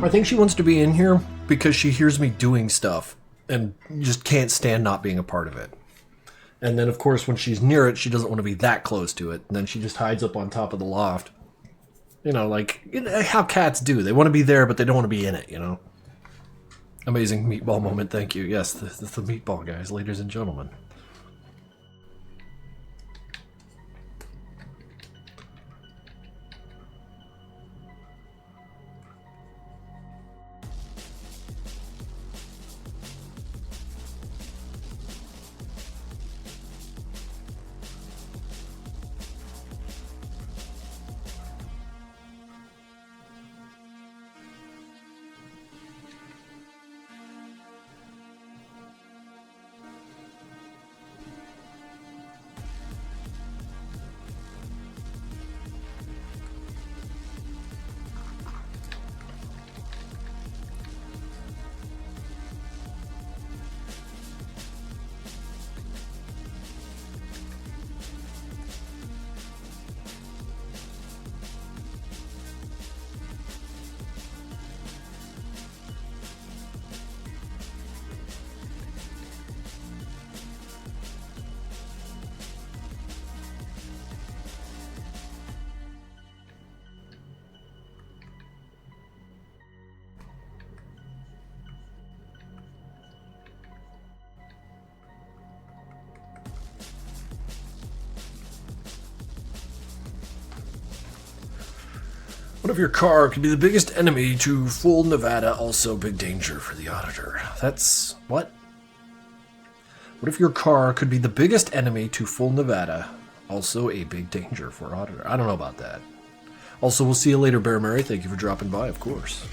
I think she wants to be in here because she hears me doing stuff and just can't stand not being a part of it. And then, of course, when she's near it, she doesn't want to be that close to it. And then she just hides up on top of the loft. You know, like how cats do. They want to be there, but they don't want to be in it, you know? Amazing meatball moment, thank you. Yes, the meatball guys, ladies and gentlemen. What if your car could be the biggest enemy to full Nevada, also big danger for the auditor? That's... what? What if your car could be the biggest enemy to full Nevada, also a big danger for auditor? I don't know about that. Also, we'll see you later, Bear Mary. Thank you for dropping by, of course.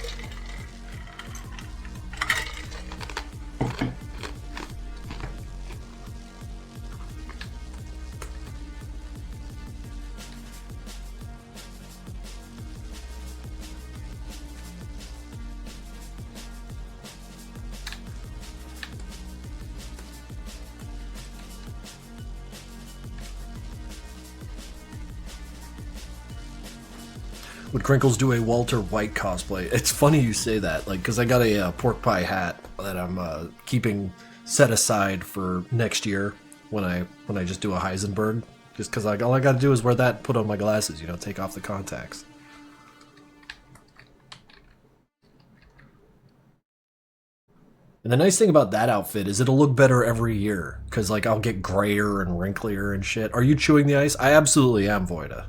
Would Krinkels do a Walter White cosplay? It's funny you say that, like, because I got a pork pie hat that I'm keeping set aside for next year when I just do a Heisenberg. Just because all I got to do is wear that, put on my glasses, you know, take off the contacts. And the nice thing about that outfit is it'll look better every year, because like I'll get grayer and wrinklier and shit. Are you chewing the ice? I absolutely am, Voida.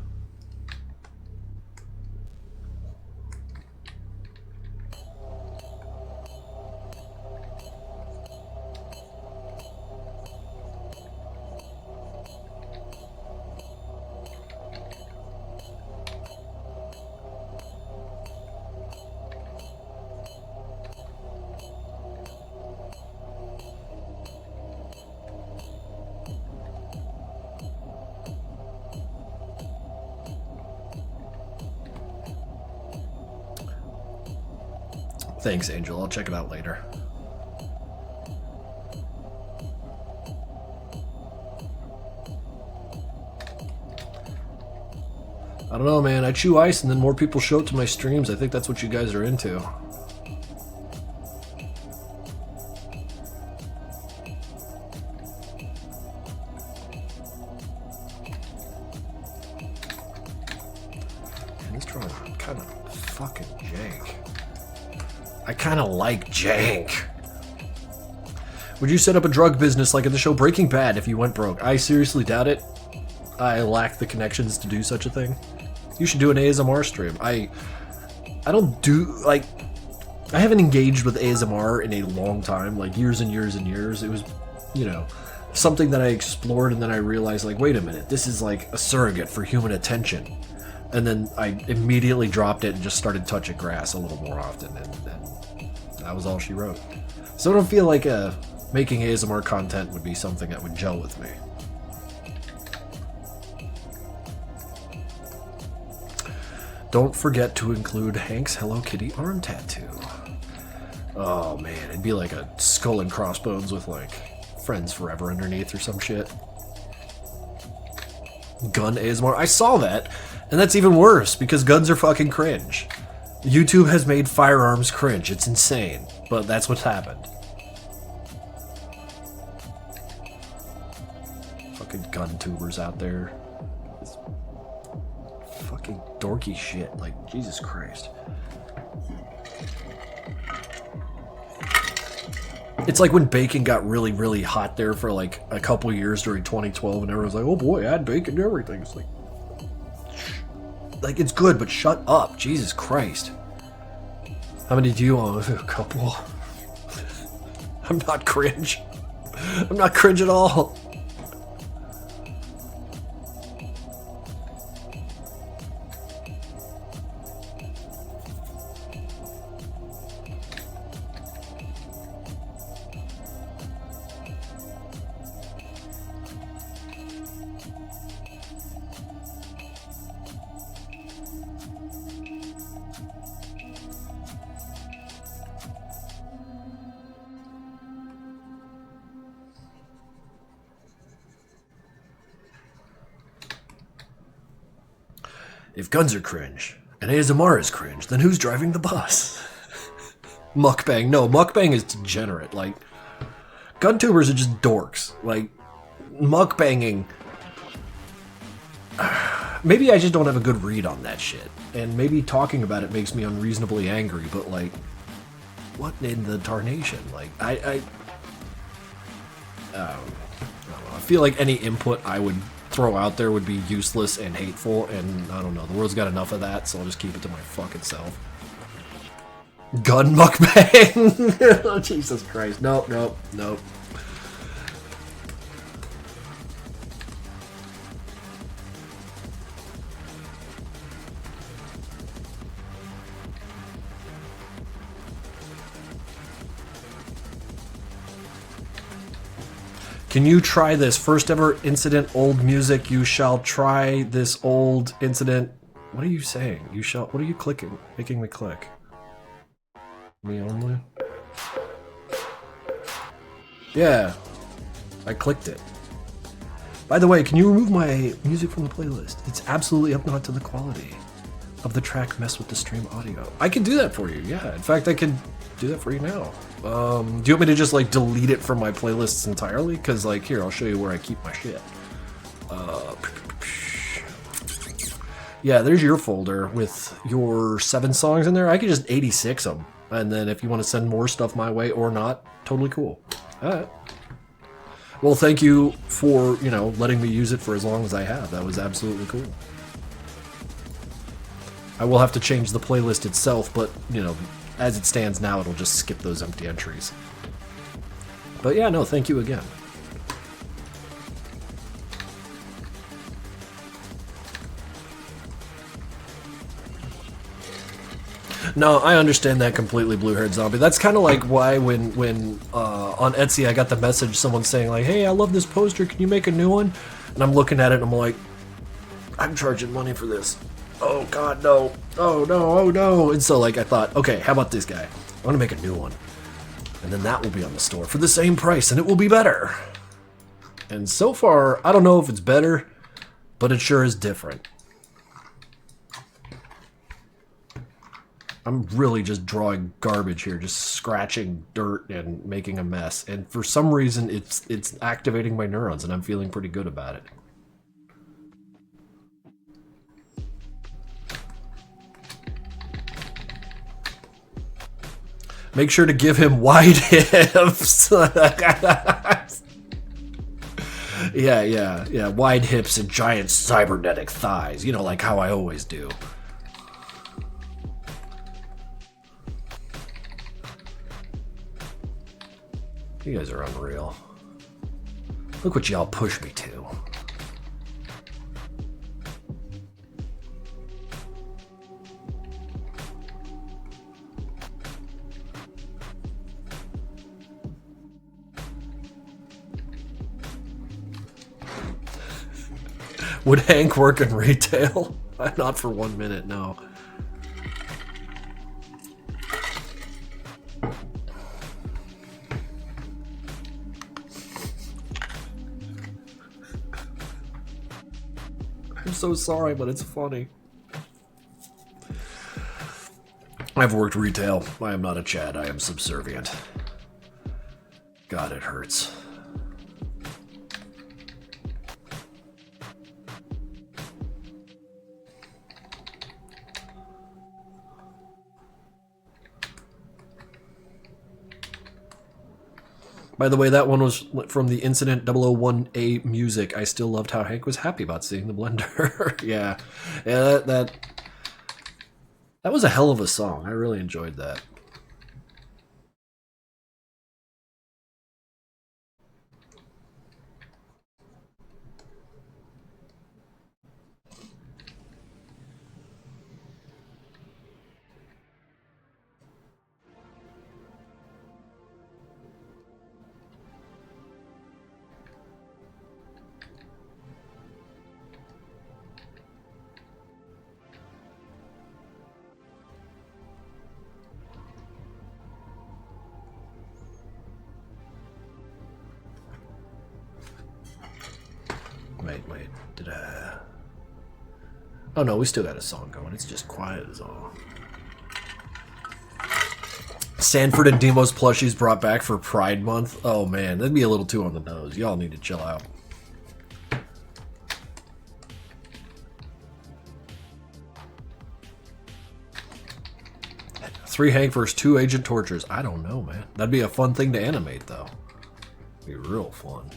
Thanks, Angel. I'll check it out later. I don't know, man. I chew ice and then more people show up to my streams. I think that's what you guys are into. Man, this drawing kind of fucking jank. I kind of like jank. Would you set up a drug business like in the show Breaking Bad if you went broke? I seriously doubt it. I lack the connections to do such a thing. You should do an ASMR stream. I don't do, like, I haven't engaged with ASMR in a long time, like years and years and years. It was, you know, something that I explored, and then I realized, like, wait a minute, this is like a surrogate for human attention. And then I immediately dropped it and just started touching grass a little more often, and that was all she wrote. So I don't feel like making ASMR content would be something that would gel with me. Don't forget to include Hank's Hello Kitty arm tattoo. Oh man, it'd be like a skull and crossbones with like Friends Forever underneath or some shit. Gun ASMR. I saw that, and that's even worse because guns are fucking cringe. YouTube has made firearms cringe. It's insane, but that's what's happened. Fucking gun tubers out there. It's fucking dorky shit. Like, Jesus Christ. It's like when bacon got really, really hot there for like a couple years during 2012, and everyone's like, oh boy, add bacon to everything. It's like it's good, but shut up. Jesus Christ. How many do you want? A couple. I'm not cringe. I'm not cringe at all. If guns are cringe, and ASMR is cringe, then who's driving the bus? Mukbang. No, mukbang is degenerate. Like, gun tubers are just dorks. Like, mukbanging... Maybe I just don't have a good read on that shit. And maybe talking about it makes me unreasonably angry, but like, what in the tarnation? Like, I feel like any input I would throw out there would be useless and hateful, and I don't know, the world's got enough of that, so I'll just keep it to my fucking self. Gun mukbang! Oh, Jesus Christ. Nope. Can you try this? First ever incident, old music. You shall try this old incident. What are you saying? You shall... What are you clicking? Making me click. Me only? Yeah. I clicked it. By the way, can you remove my music from the playlist? It's absolutely up not to the quality of the track mess with the stream audio. I can do that for you, yeah. In fact, I can do that for you now. Do you want me to just like delete it from my playlists entirely? Because like, here, I'll show you where I keep my shit. Yeah, there's your folder with your 7 songs in there. I could just 86 them. And then if you want to send more stuff my way or not, totally cool. All right. Well, thank you for, you know, letting me use it for as long as I have. That was absolutely cool. I will have to change the playlist itself, but, you know, as it stands now, it'll just skip those empty entries. But yeah, no, thank you again. No, I understand that completely, Blue-Haired Zombie. That's kind of like why when on Etsy I got the message, someone saying like, hey, I love this poster, can you make a new one? And I'm looking at it and I'm like, I'm charging money for this. Oh god, no. Oh no, oh no. And so like I thought, okay, how about this guy? I want to make a new one. And then that will be on the store for the same price and it will be better. And so far, I don't know if it's better, but it sure is different. I'm really just drawing garbage here, just scratching dirt and making a mess. And for some reason, it's activating my neurons, and I'm feeling pretty good about it. Make sure to give him wide hips. Yeah. Wide hips and giant cybernetic thighs. You know, like how I always do. You guys are unreal. Look what y'all push me to. Would Hank work in retail? Not for 1 minute, no. I'm so sorry, but it's funny. I've worked retail. I am not a Chad. I am subservient. God, it hurts. By the way, that one was from the Incident 001A music. I still loved how Hank was happy about seeing the blender. Yeah, that was a hell of a song. I really enjoyed that. Wait, did I... Oh no, we still got a song going. It's just quiet as all. Sanford and Demo's plushies brought back for Pride Month. Oh man, that'd be a little too on the nose. Y'all need to chill out. Three Hank versus 2 Agent Tortures. I don't know, man. That'd be a fun thing to animate, though. Be real fun.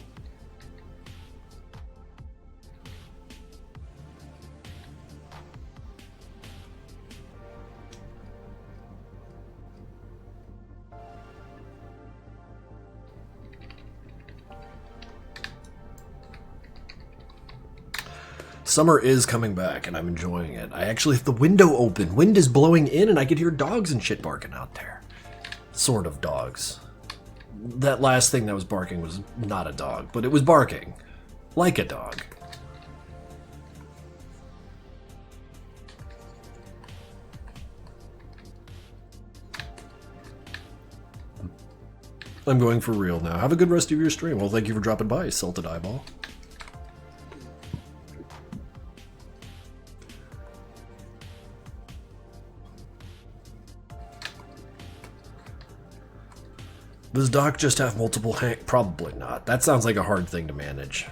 Summer is coming back, and I'm enjoying it. I actually have the window open. Wind is blowing in, and I could hear dogs and shit barking out there. Sort of dogs. That last thing that was barking was not a dog, but it was barking. Like a dog. I'm going for real now. Have a good rest of your stream. Well, thank you for dropping by, Salted Eyeball. Does Doc just have multiple Hank? Probably not. That sounds like a hard thing to manage.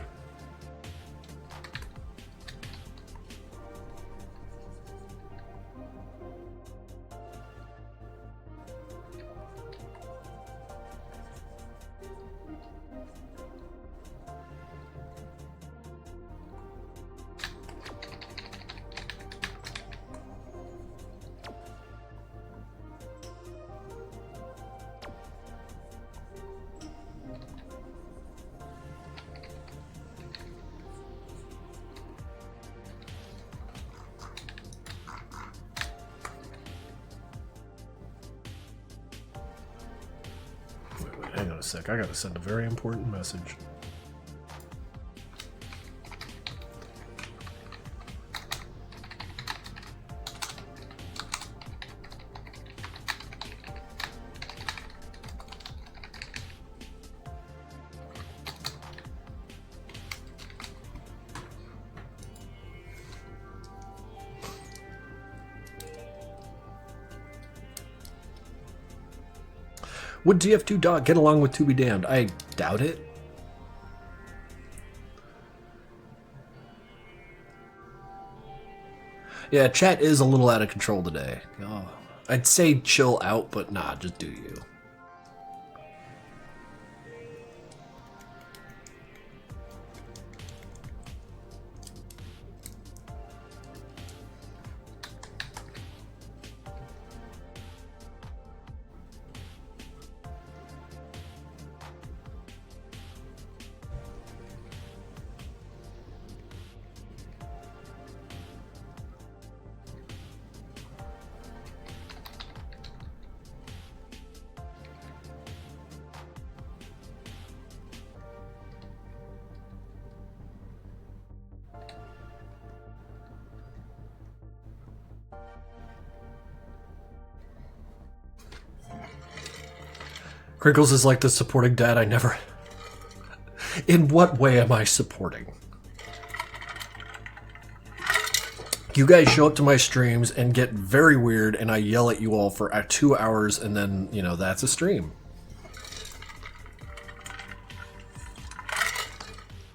Hang on a sec, I gotta send a very important message. Would GF2 Dog get along with To Be Damned? I doubt it. Yeah, chat is a little out of control today. Oh, I'd say chill out, but nah, just do you. Krinkels is like the supporting dad I never... In what way am I supporting? You guys show up to my streams and get very weird and I yell at you all for 2 hours and then, you know, that's a stream.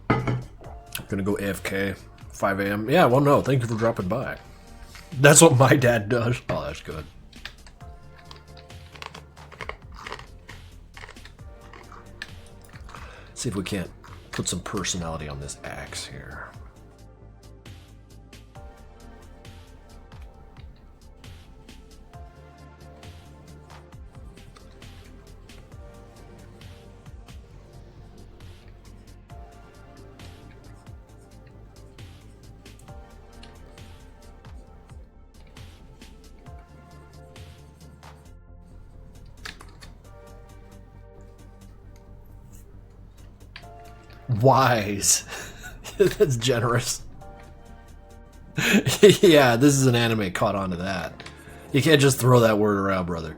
I'm gonna go AFK, 5 a.m. Yeah, well, no, thank you for dropping by. That's what my dad does. Oh, that's good. See if we can't put some personality on this axe here. Wise. That's generous. Yeah, this is an anime caught on to that. You can't just throw that word around, brother.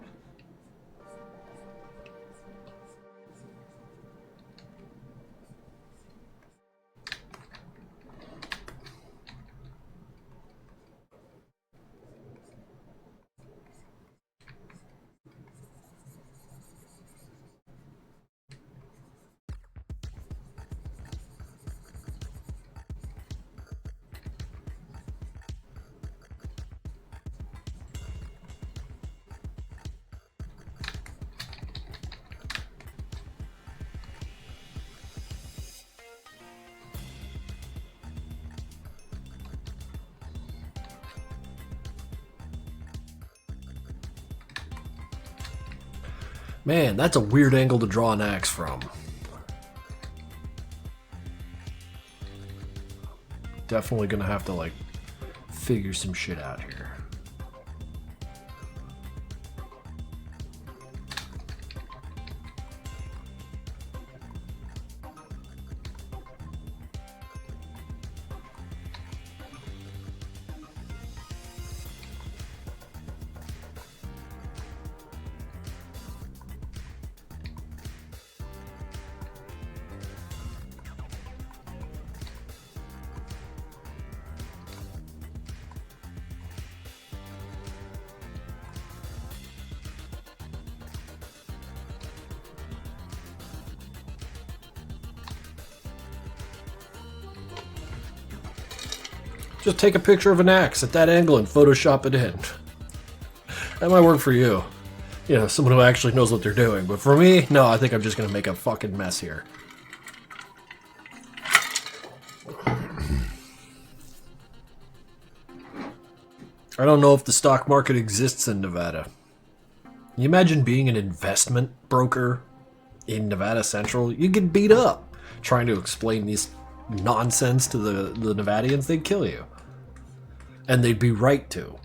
Man, that's a weird angle to draw an axe from. Definitely gonna have to, like, figure some shit out here. Just take a picture of an axe at that angle and Photoshop it in. That might work for you. You know, someone who actually knows what they're doing. But for me, no, I think I'm just gonna make a fucking mess here. I don't know if the stock market exists in Nevada. Can you imagine being an investment broker in Nevada Central? You get beat up trying to explain these nonsense to the Nevadians. They'd kill you. And they'd be right to.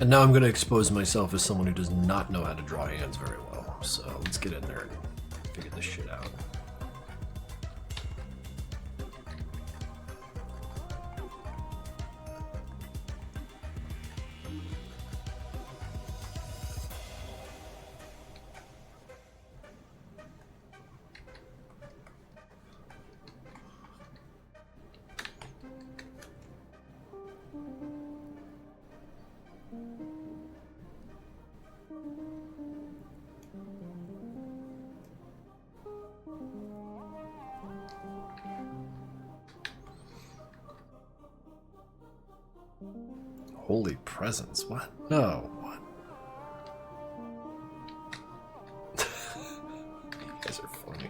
And now I'm going to expose myself as someone who does not know how to draw hands very well. So let's get in there and figure this shit out. Holy presents? What? No. What? You guys are funny.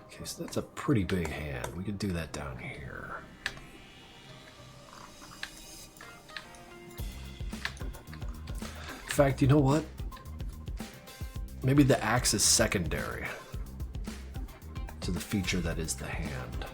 Okay, so that's a pretty big hand. We could do that down here. In fact, you know what? Maybe the axe is secondary to the feature that is the hand.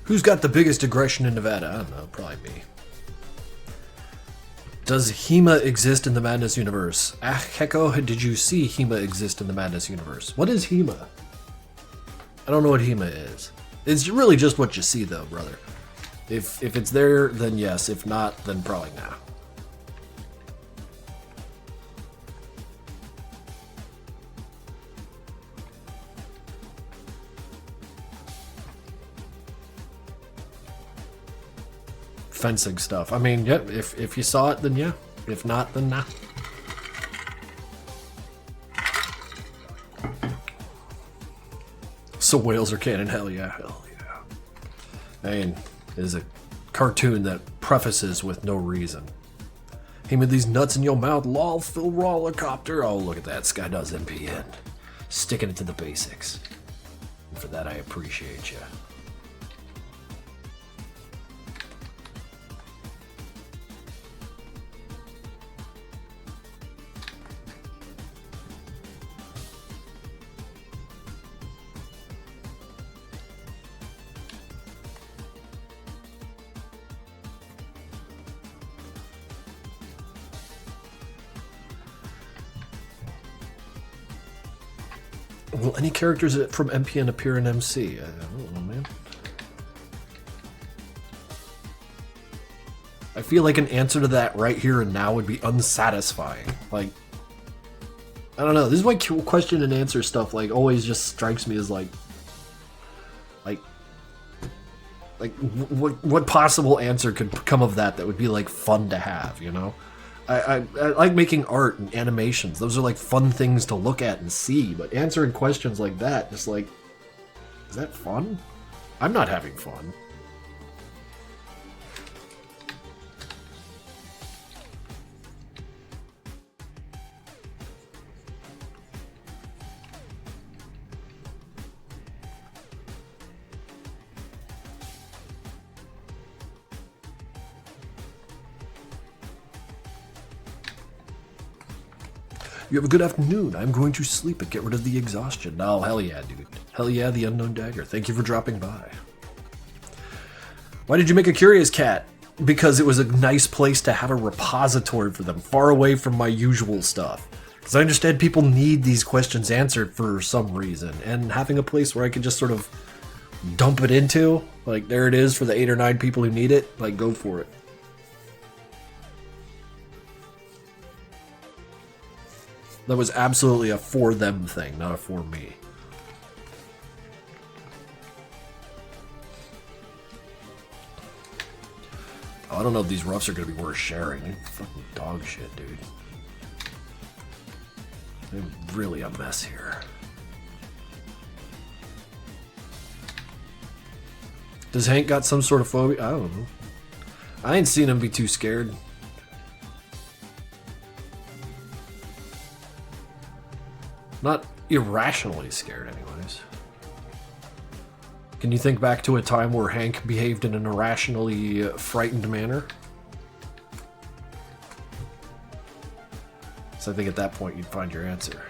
Who's got the biggest aggression in Nevada? I don't know, probably me. Does HEMA exist in the Madness universe? Ah, Hecko, did you see HEMA exist in the Madness universe? What is HEMA? I don't know what HEMA is. It's really just what you see, though, brother. If it's there, then yes. If not, then probably not. Fencing stuff. I mean, yeah, if you saw it, then yeah. If not, then nah. So whales are canon, hell yeah. Hell yeah. I mean, it is a cartoon that prefaces with no reason. Hey, with these nuts in your mouth, lol, Phil Rollercopter. Oh, look at that. Sky does NPN. Sticking it to the basics. And for that, I appreciate you. Will any characters from MPN appear in MC? I don't know, man. I feel like an answer to that right here and now would be unsatisfying. Like, I don't know. This is why question and answer stuff like always just strikes me as like what possible answer could come of that would be like fun to have, you know? I like making art and animations. Those are like fun things to look at and see, but answering questions like that, just like, is that fun? I'm not having fun. You have a good afternoon. I'm going to sleep and get rid of the exhaustion. Oh, hell yeah, dude. Hell yeah, the Unknown Dagger. Thank you for dropping by. Why did you make a Curious Cat? Because it was a nice place to have a repository for them, far away from my usual stuff. Because I understand people need these questions answered for some reason, and having a place where I can just sort of dump it into, like there it is for the 8 or 9 people who need it, like go for it. That was absolutely a for them thing, not a for me. Oh, I don't know if these roughs are going to be worth sharing. They're fucking dog shit, dude. They're really a mess here. Does Hank got some sort of phobia? I don't know. I ain't seen him be too scared. Not irrationally scared, anyways. Can you think back to a time where Hank behaved in an irrationally frightened manner? So I think at that point you'd find your answer.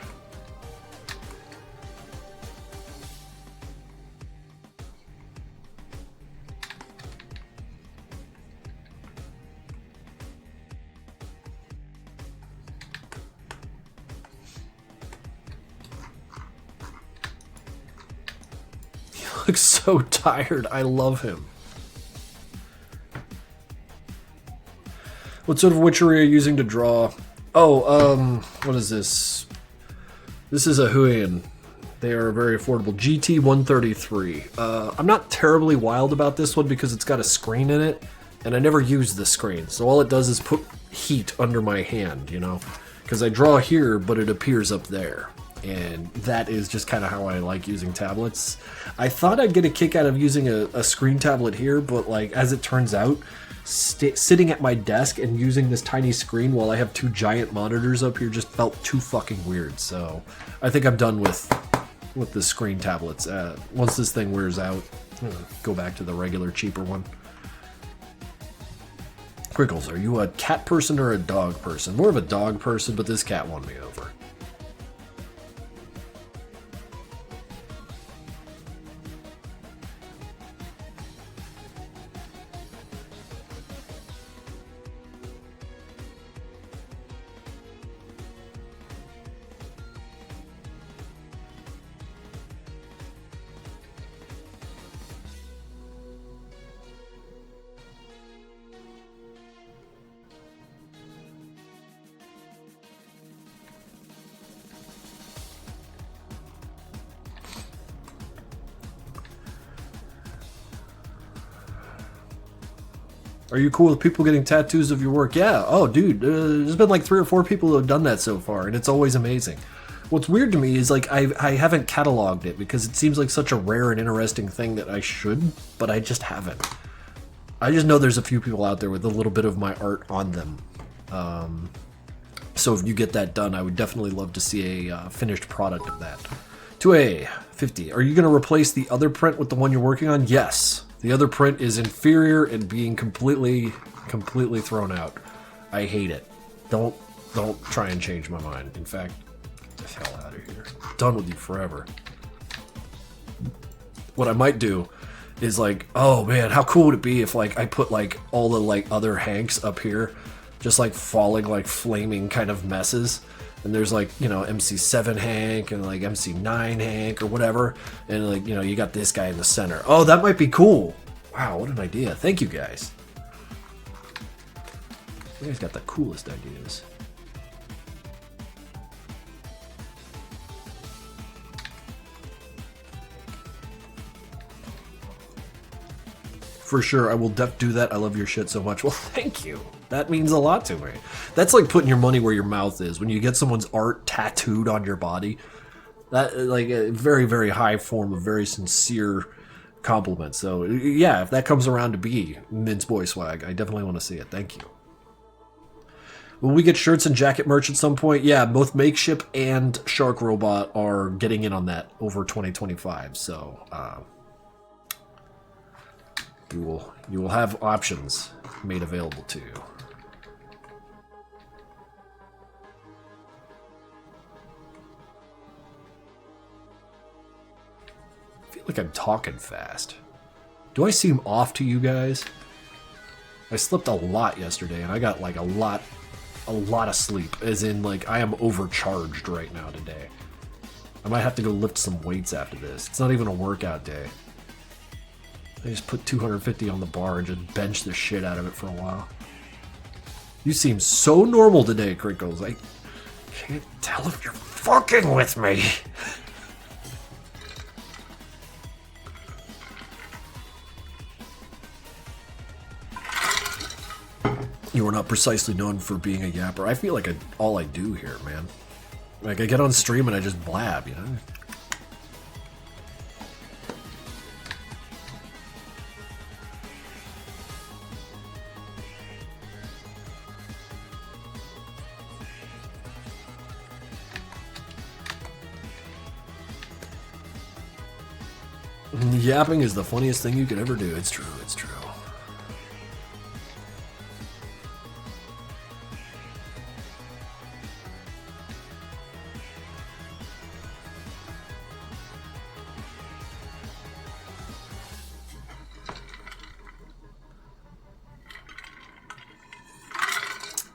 Looks so tired. I love him. What sort of witchery are you using to draw? Oh, what is this? This is a Huion. They are very affordable. GT133. I'm not terribly wild about this one because it's got a screen in it, and I never use the screen. So all it does is put heat under my hand, you know? Because I draw here, but it appears up there. And that is just kind of how I like using tablets. I thought I'd get a kick out of using a screen tablet here, but like as it turns out, sitting at my desk and using this tiny screen while I have 2 giant monitors up here just felt too fucking weird. So I think I'm done with the screen tablets. Once this thing wears out, I'm gonna go back to the regular, cheaper one. Krinkels, are you a cat person or a dog person? More of a dog person, but this cat won me over. Are you cool with people getting tattoos of your work? Yeah. Oh, dude, there's been like 3 or 4 people who have done that so far, and it's always amazing. What's weird to me is like I haven't cataloged it because it seems like such a rare and interesting thing that I should, but I just haven't. I just know there's a few people out there with a little bit of my art on them. So if you get that done, I would definitely love to see a finished product of that. 2A50. Are you going to replace the other print with the one you're working on? Yes. The other print is inferior and being completely thrown out. I hate it. Don't try and change my mind. In fact, get the hell out of here. I'm done with you forever. What I might do is like, oh man, how cool would it be if like I put like all the like other Hanks up here, just like falling like flaming kind of messes. And there's like, you know, MC7 Hank and like MC9 Hank or whatever. And like, you know, you got this guy in the center. Oh, that might be cool. Wow, what an idea. Thank you guys. You guys got the coolest ideas. For sure, I will do that. I love your shit so much. Well, thank you. That means a lot to me. That's like putting your money where your mouth is. When you get someone's art tattooed on your body, that like a very, very high form of very sincere compliment. So yeah, if that comes around to be Mince Boy swag, I definitely want to see it. Thank you. Will we get shirts and jacket merch at some point? Yeah, both Makeship and Shark Robot are getting in on that over 2025. So you will have options made available to you. like I'm talking fast. Do I seem off to you guys? I slept a lot yesterday, and I got like a lot of sleep. As in, like, I am overcharged right now today. I might have to go lift some weights after this. It's not even a workout day. I just put 250 on the bar and just bench the shit out of it for a while. You seem so normal today, Krinkels. I can't tell if you're fucking with me. You are not precisely known for being a yapper. I feel like all I do here, man. Like, I get on stream and I just blab, you know? Yapping is the funniest thing you could ever do. It's true, it's true.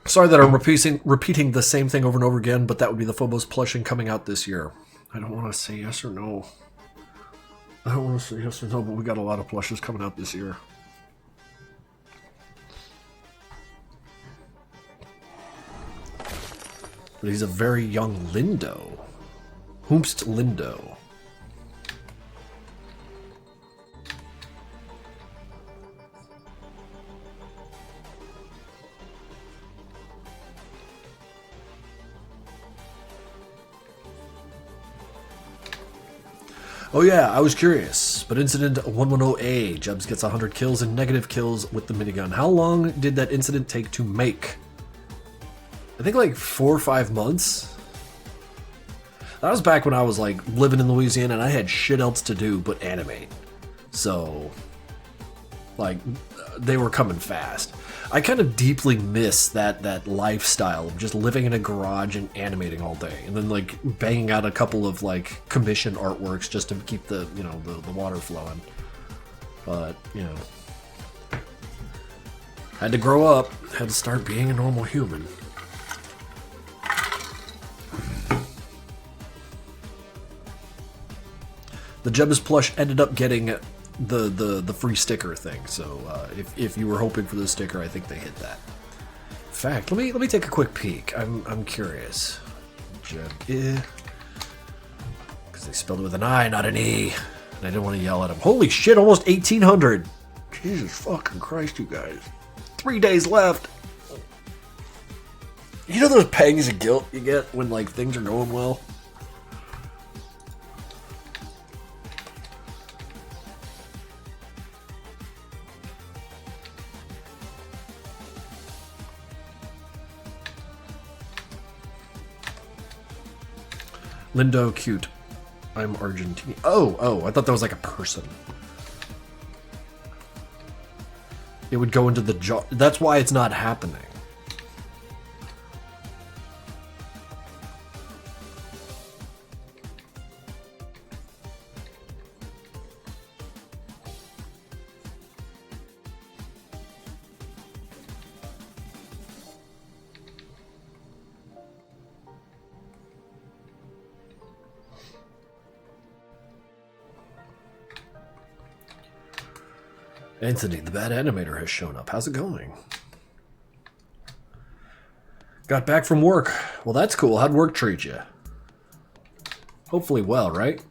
Sorry that I'm repeating the same thing over and over again, but that would be the Phobos plushing coming out this year. I don't want to say yes or no. I don't want to say yes or no, but we got a lot of plushes coming out this year. But he's a very young Lindo. Whomst Lindo. Oh yeah, I was curious, but Incident 110A, Jubs gets 100 kills and negative kills with the minigun. How long did that incident take to make? I think like 4 or 5 months. That was back when I was like living in Louisiana and I had shit else to do but animate. So, like, they were coming fast. I kind of deeply miss that lifestyle of just living in a garage and animating all day, and then like banging out a couple of like commission artworks just to keep the the water flowing. But had to grow up, had to start being a normal human. The Jebus plush ended up getting the free sticker thing, so if you were hoping for the sticker, I think they hit that. In fact, let me take a quick peek. I'm curious. Because they spelled it with an I, not an E, and I didn't want to yell at them. Holy shit! Almost 1,800. Jesus fucking Christ, you guys! 3 days left. You know those pangs of guilt you get when like things are going well. Lindo, cute. I'm Argentine. Oh, I thought that was like a person. It would go into the jar. That's why it's not happening. Anthony, the bad animator, has shown up. How's it going? Got back from work. Well, that's cool. How'd work treat you? Hopefully well, right?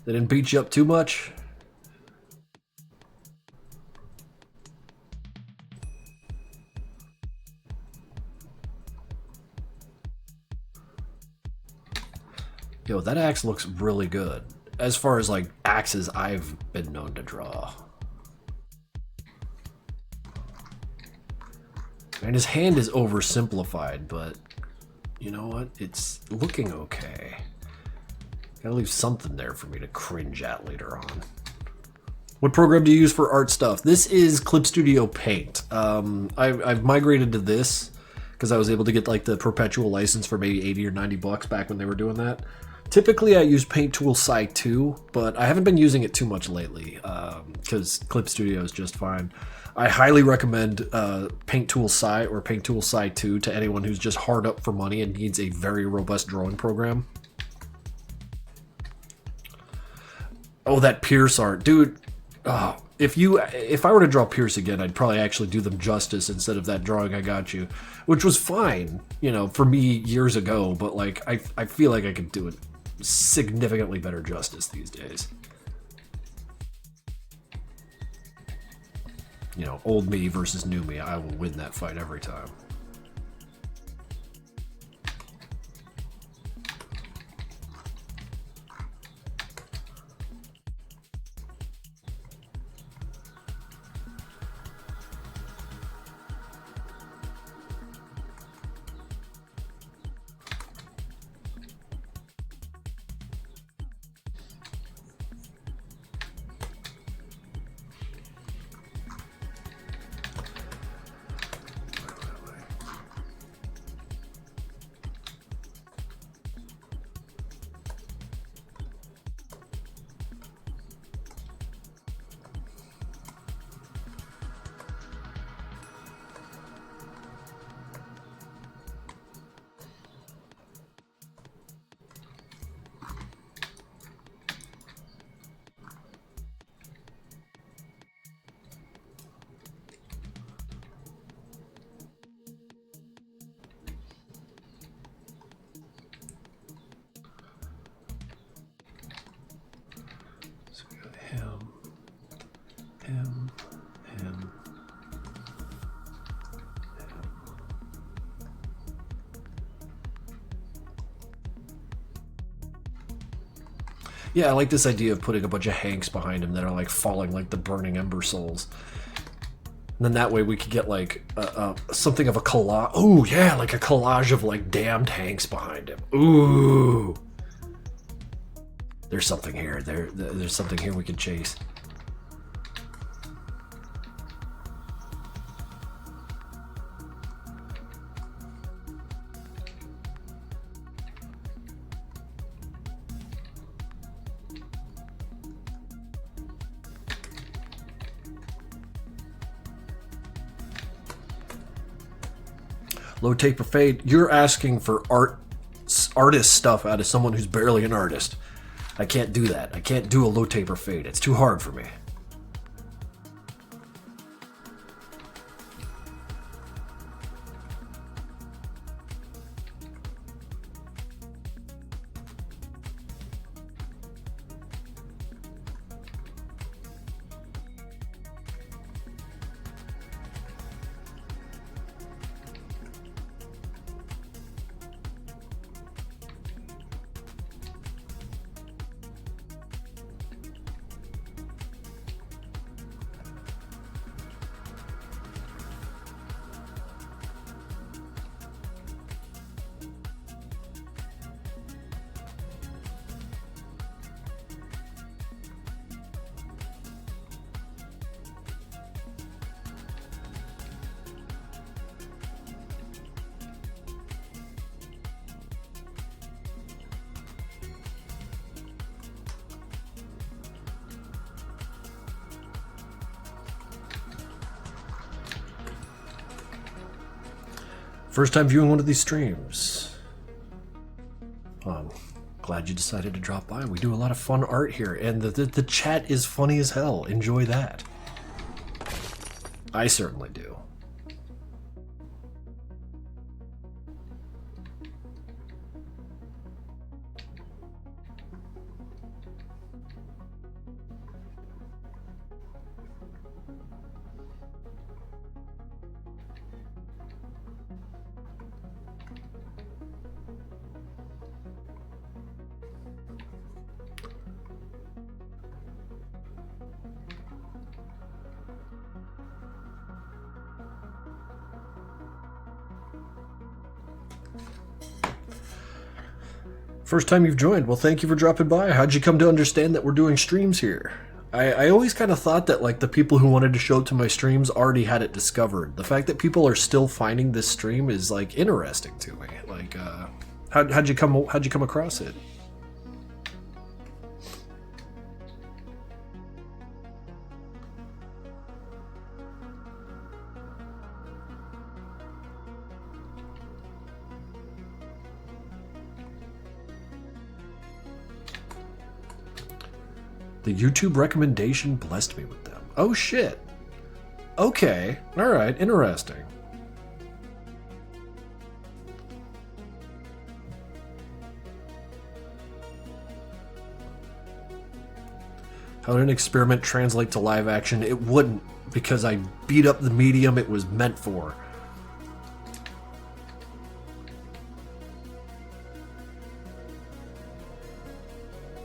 They didn't beat you up too much? Yo, that axe looks really good. As far as like axes I've been known to draw. And his hand is oversimplified, but you know what? It's looking okay. Gotta leave something there for me to cringe at later on. What program do you use for art stuff? This is Clip Studio Paint. I've migrated to this because I was able to get like the perpetual license for maybe 80 or 90 bucks back when they were doing that. Typically, I use Paint Tool Sci 2, but I haven't been using it too much lately because Clip Studio is just fine. I highly recommend Paint Tool Sci or Paint Tool Sci 2 to anyone who's just hard up for money and needs a very robust drawing program. Oh, that Pierce art, dude. Oh, if I were to draw Pierce again, I'd probably actually do them justice instead of that drawing I got you, which was fine, you know, for me years ago. But like, I feel like I could do it significantly better justice these days. You know, old me versus new me. I will win that fight every time. Yeah, I like this idea of putting a bunch of Hanks behind him that are like falling like the burning ember souls. And then that way we could get like something of a collage. Ooh, yeah, like a collage of like damned Hanks behind him. Ooh. There's something here. There's something here we can chase. Low taper fade. You're asking for artist stuff out of someone who's barely an artist. I can't do that. I can't do a low taper fade. It's too hard for me. First time viewing one of these streams. I'm glad you decided to drop by. We do a lot of fun art here, and the chat is funny as hell. Enjoy that. I certainly do. First time you've joined. Well, thank you for dropping by. How'd you come to understand that we're doing streams here? I always kind of thought that like the people who wanted to show up to my streams already had it discovered. The fact that people are still finding this stream is like interesting to me. Like, how'd you come across it? The YouTube recommendation blessed me with them. Oh shit. Okay. Alright, interesting. How did an experiment translate to live action? It wouldn't, because I beat up the medium it was meant for.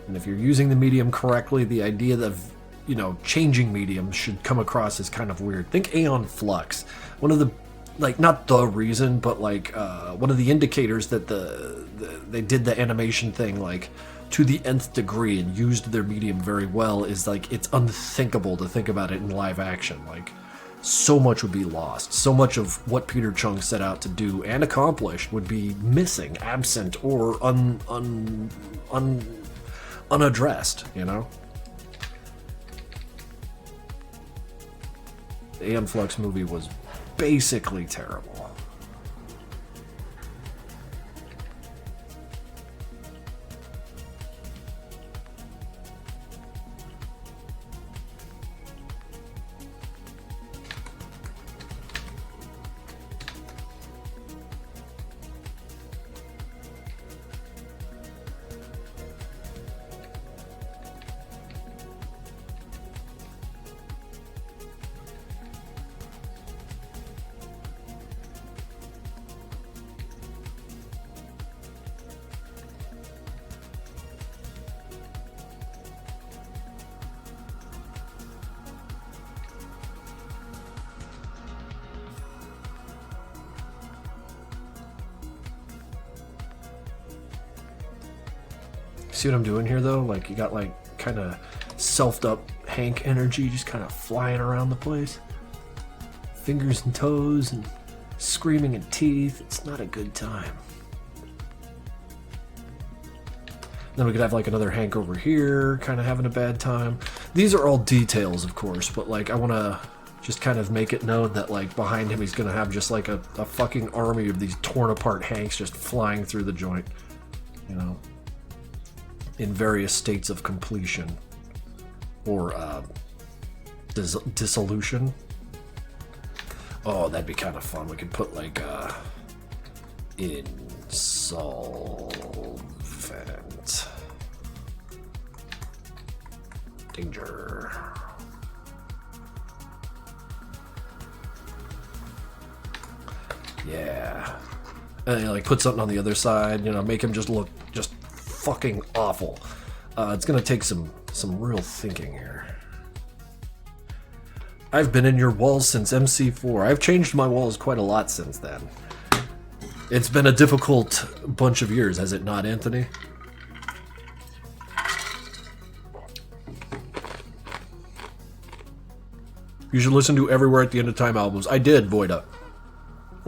And if you're using the medium correctly, the idea of, you know, changing mediums should come across as kind of weird. Think Aeon Flux. One of the, like, not the reason, but like one of the indicators that they did the animation thing like to the nth degree and used their medium very well is like it's unthinkable to think about it in live action. Like, so much would be lost. So much of what Peter Chung set out to do and accomplish would be missing, absent, or unaddressed, you know? The Aeon Flux movie was basically terrible. See what I'm doing here though? Like, you got like kind of selfed up Hank energy just kind of flying around the place. Fingers and toes and screaming and teeth. It's not a good time. Then we could have like another Hank over here kind of having a bad time. These are all details, of course, but like I want to just kind of make it known that like behind him he's going to have just like a fucking army of these torn apart Hanks just flying through the joint, you know, in various states of completion or dissolution. Oh, that'd be kind of fun. We could put like insolvent danger. Yeah. And like put something on the other side, you know, make him just look just fucking awful. It's gonna take some real thinking here. I've been in your walls since MC4. I've changed my walls quite a lot since then. It's been a difficult bunch of years, has it not, Anthony? You should listen to Everywhere at the End of Time albums. I did, Voida.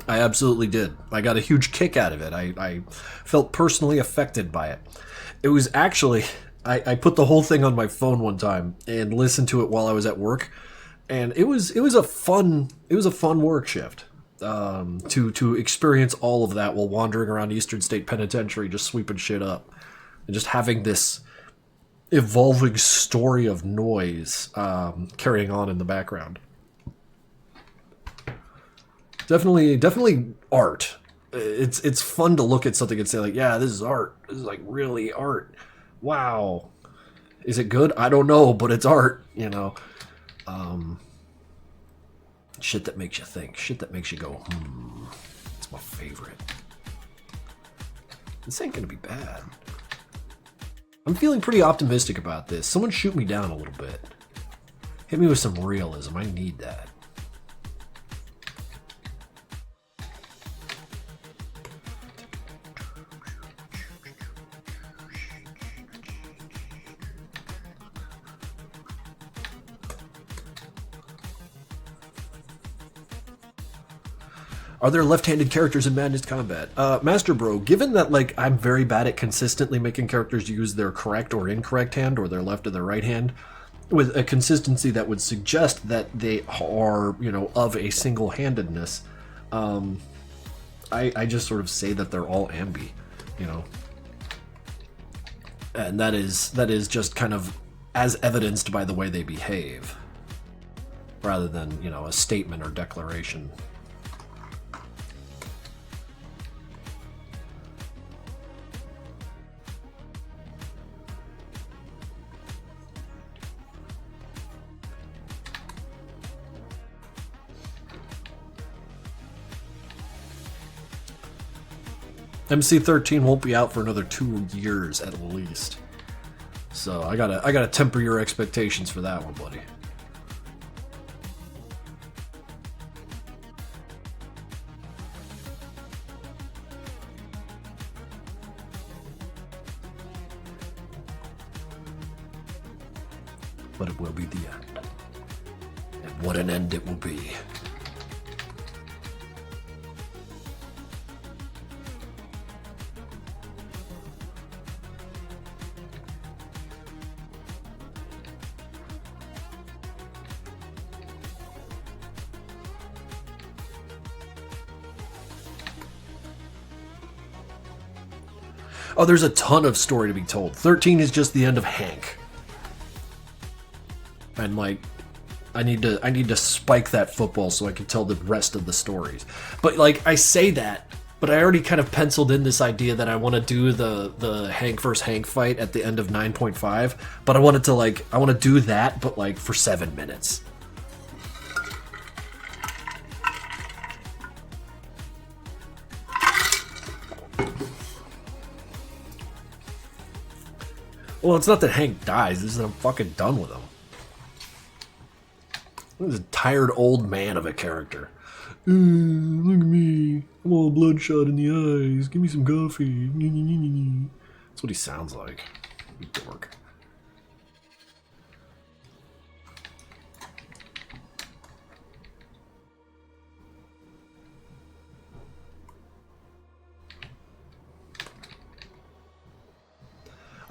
I absolutely did. I got a huge kick out of it. I felt personally affected by it. It was actually, I put the whole thing on my phone one time and listened to it while I was at work, and it was a fun work shift to experience all of that while wandering around Eastern State Penitentiary, just sweeping shit up and just having this evolving story of noise carrying on in the background. Definitely art. It's fun to look at something and say like, yeah, this is art. This is like really art. Wow. Is it good? I don't know, but it's art, you know. Shit that makes you think. Shit that makes you go, It's my favorite. This ain't gonna be bad. I'm feeling pretty optimistic about this. Someone shoot me down a little bit. Hit me with some realism. I need that. Are there left-handed characters in Madness Combat? Master Bro, given that like I'm very bad at consistently making characters use their correct or incorrect hand or their left or their right hand with a consistency that would suggest that they are, you know, of a single-handedness, I just sort of say that they're all ambi, you know. And that is just kind of as evidenced by the way they behave, rather than, you know, a statement or declaration. MC13 won't be out for another 2 years at least. So I gotta temper your expectations for that one, buddy. But it will be the end. And what an end it will be. Oh, there's a ton of story to be told. 13 is just the end of Hank. And like, I need to spike that football so I can tell the rest of the stories. But like, I say that, but I already kind of penciled in this idea that I want to do the Hank versus Hank fight at the end of 9.5. But I want to do that, but like for 7 minutes. Well, it's not that Hank dies. This is that I'm fucking done with him. He's a tired old man of a character. Look at me. I'm all bloodshot in the eyes. Give me some coffee. That's what he sounds like. You dork.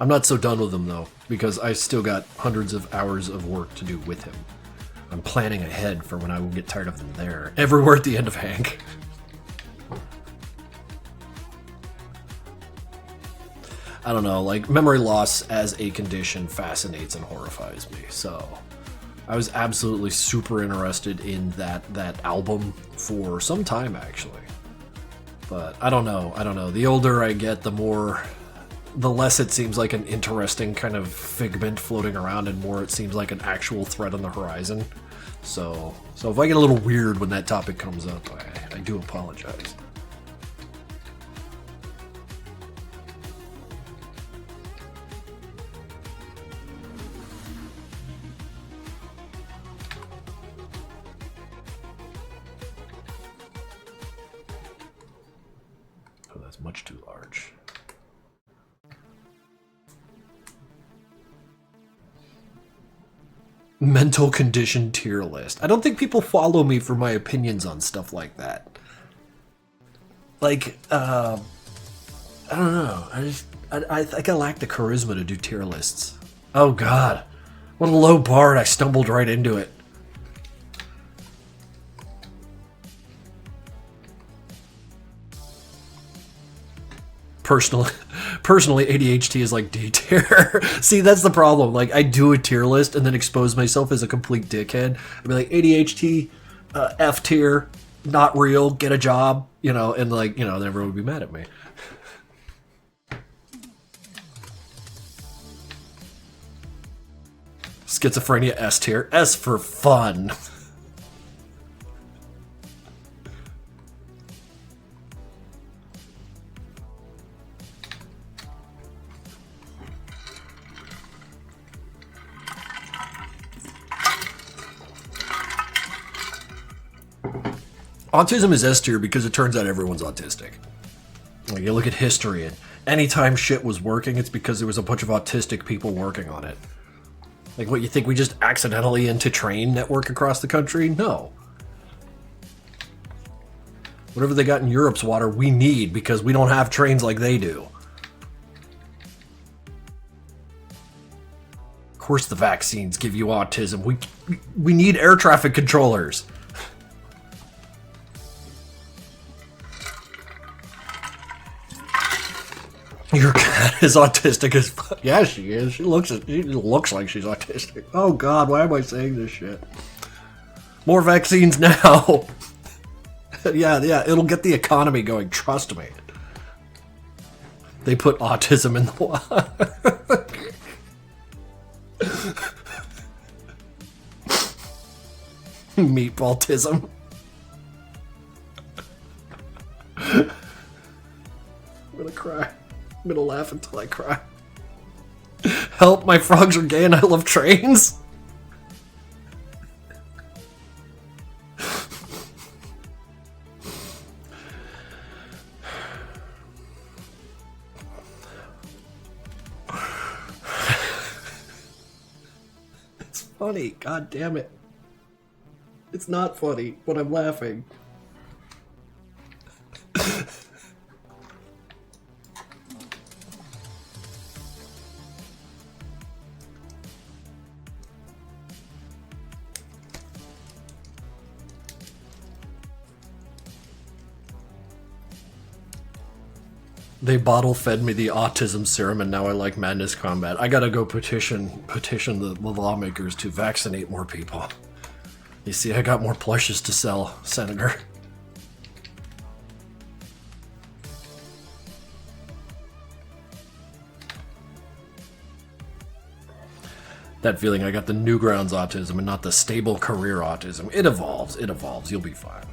I'm not so done with him, though, because I still got hundreds of hours of work to do with him. I'm planning ahead for when I will get tired of them there. Everywhere at the end of Hank. I don't know, like, memory loss as a condition fascinates and horrifies me, so I was absolutely super interested in that album for some time, actually. But I don't know. The older I get, the less it seems like an interesting kind of figment floating around, and more it seems like an actual threat on the horizon. So if I get a little weird when that topic comes up, I do apologize. Oh, that's much too large. Mental condition tier list. I don't think people follow me for my opinions on stuff like that. Like, I don't know. I think I lack the charisma to do tier lists. Oh god. What a low bar, and I stumbled right into it. Personally, ADHD is like D tier. See, that's the problem. Like, I do a tier list and then expose myself as a complete dickhead. I'd be like, ADHD, F tier, not real, get a job, you know, and like, you know, everyone would be mad at me. Schizophrenia, S tier. S for fun. Autism is S tier because it turns out everyone's autistic. Like, you look at history, and anytime shit was working, it's because there was a bunch of autistic people working on it. Like, what, you think we just accidentally into train network across the country? No. Whatever they got in Europe's water, we need, because we don't have trains like they do. Of course the vaccines give you autism. We need air traffic controllers. Your cat is autistic as fuck. Yeah, she is. She looks like she's autistic. Oh god, why am I saying this shit? More vaccines now. yeah, it'll get the economy going, trust me. They put autism in the water. Meatballism. I'm gonna cry. I'm gonna laugh until I cry. Help, my frogs are gay and I love trains. It's funny, god damn it. It's not funny, but I'm laughing. They bottle fed me the autism serum and now I like Madness Combat. I gotta go petition the lawmakers to vaccinate more people. You see, I got more plushes to sell, Senator. That feeling I got the Newgrounds autism and not the stable career autism. It evolves, you'll be fine.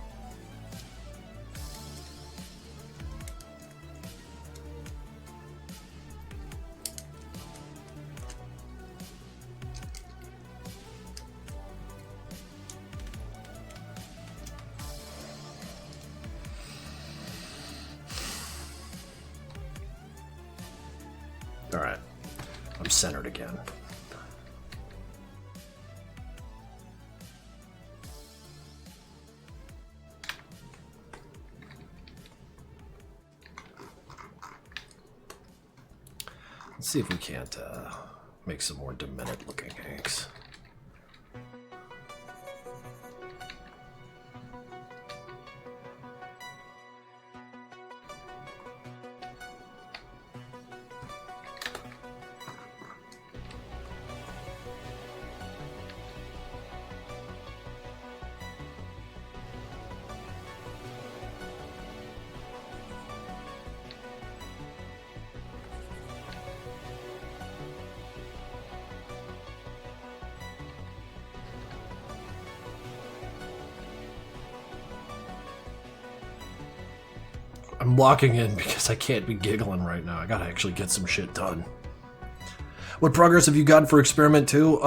Alright, I'm centered again. Let's see if we can't make some more demented looking Hanks. I'm locking in because I can't be giggling right now. I gotta actually get some shit done. What progress have you gotten for Experiment 2?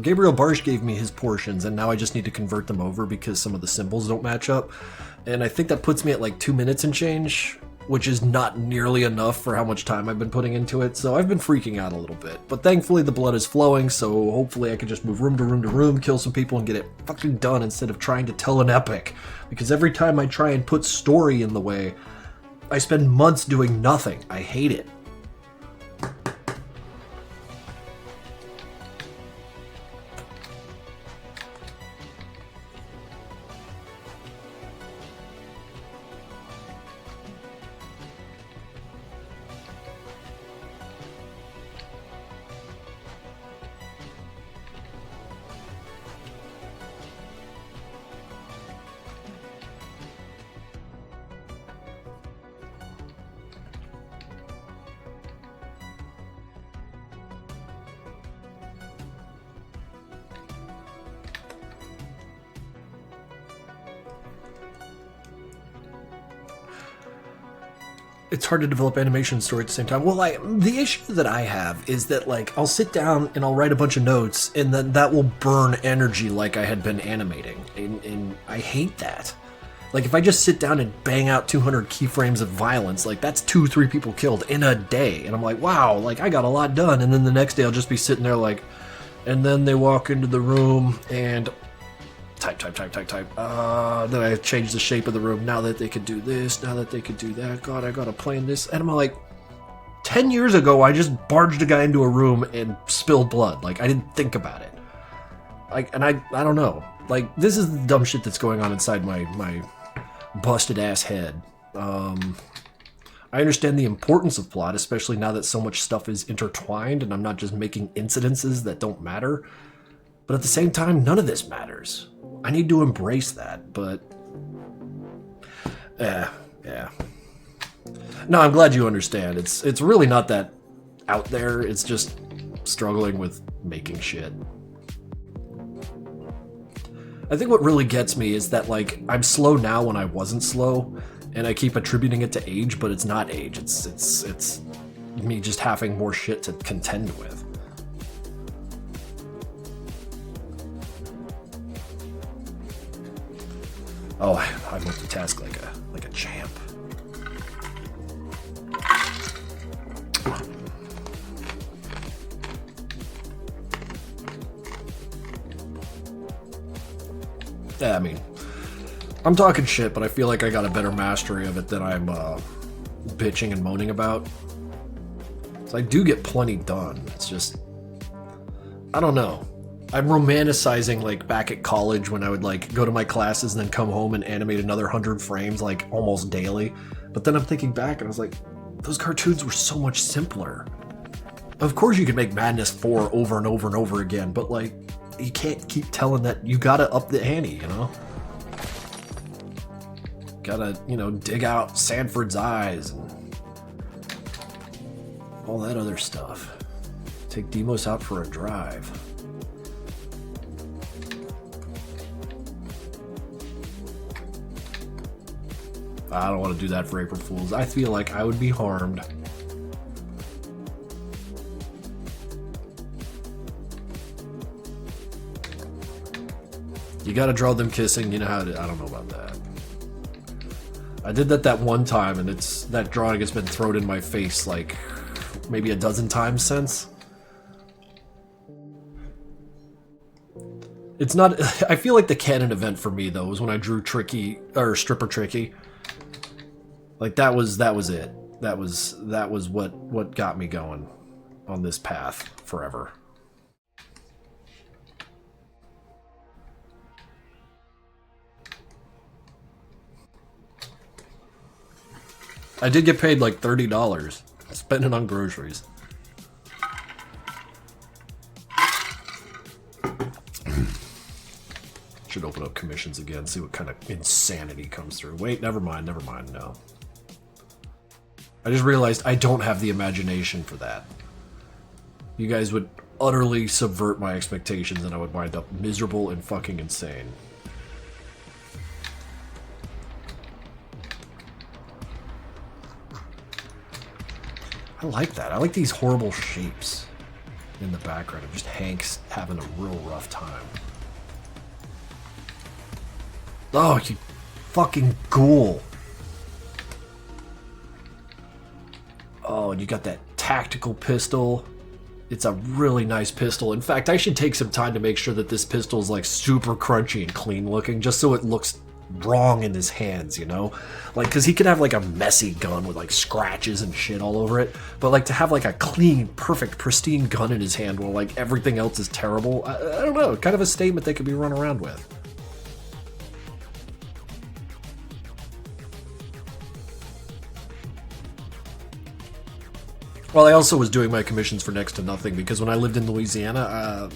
Gabriel Barsh gave me his portions, and now I just need to convert them over because some of the symbols don't match up. And I think that puts me at like 2 minutes and change, which is not nearly enough for how much time I've been putting into it. So I've been freaking out a little bit. But thankfully the blood is flowing, so hopefully I can just move room to room to room, kill some people, and get it fucking done instead of trying to tell an epic. Because every time I try and put story in the way, I spend months doing nothing. I hate it. It's hard to develop animation story at the same time. Well, the issue that I have is that, like, I'll sit down and I'll write a bunch of notes, and then that will burn energy like I had been animating, and I hate that. Like, if I just sit down and bang out 200 keyframes of violence, like, that's 2-3 people killed in a day, and I'm like, wow, like, I got a lot done, and then the next day I'll just be sitting there like, and then they walk into the room, and type. Then I changed the shape of the room. Now that they could do this, now that they could do that. God, I gotta plan this. And I'm like, 10 years ago, I just barged a guy into a room and spilled blood. Like, I didn't think about it. Like, and I don't know. Like, this is the dumb shit that's going on inside my busted ass head. I understand the importance of plot, especially now that so much stuff is intertwined and I'm not just making incidences that don't matter. But at the same time, none of this matters. I need to embrace that, but... yeah. No, I'm glad you understand. It's really not that out there. It's just struggling with making shit. I think what really gets me is that, like, I'm slow now when I wasn't slow, and I keep attributing it to age, but it's not age. It's me just having more shit to contend with. Oh, I multitask like a champ. Yeah, I mean, I'm talking shit, but I feel like I got a better mastery of it than I'm bitching and moaning about. So I do get plenty done. It's just, I don't know. I'm romanticizing, like, back at college when I would, like, go to my classes and then come home and animate another 100 frames, like, almost daily. But then I'm thinking back and I was like, those cartoons were so much simpler. Of course you could make Madness 4 over and over and over again, but, like, you can't keep telling that you gotta up the ante, you know? Gotta, you know, dig out Sanford's eyes and all that other stuff. Take Demos out for a drive. I don't want to do that for April Fools. I feel like I would be harmed. You gotta draw them kissing, you know how to, I don't know about that. I did that one time, and that drawing has been thrown in my face like maybe a dozen times since. It's not, I feel like the canon event for me though was when I drew Tricky, or Stripper Tricky. Like that was it. That was what got me going on this path forever. I did get paid like $30. Spend it on groceries. Should open up commissions again, see what kind of insanity comes through. Wait, never mind, no. I just realized I don't have the imagination for that. You guys would utterly subvert my expectations and I would wind up miserable and fucking insane. I like that. I like these horrible shapes in the background of just Hank's having a real rough time. Oh, you fucking ghoul. Oh, and you got that tactical pistol. It's a really nice pistol. In fact, I should take some time to make sure that this pistol is like super crunchy and clean looking, just so it looks wrong in his hands, you know? Like, because he could have like a messy gun with like scratches and shit all over it, but like to have like a clean, perfect, pristine gun in his hand while like everything else is terrible, I don't know, kind of a statement they could be run around with. Well, I also was doing my commissions for next to nothing because when I lived in Louisiana,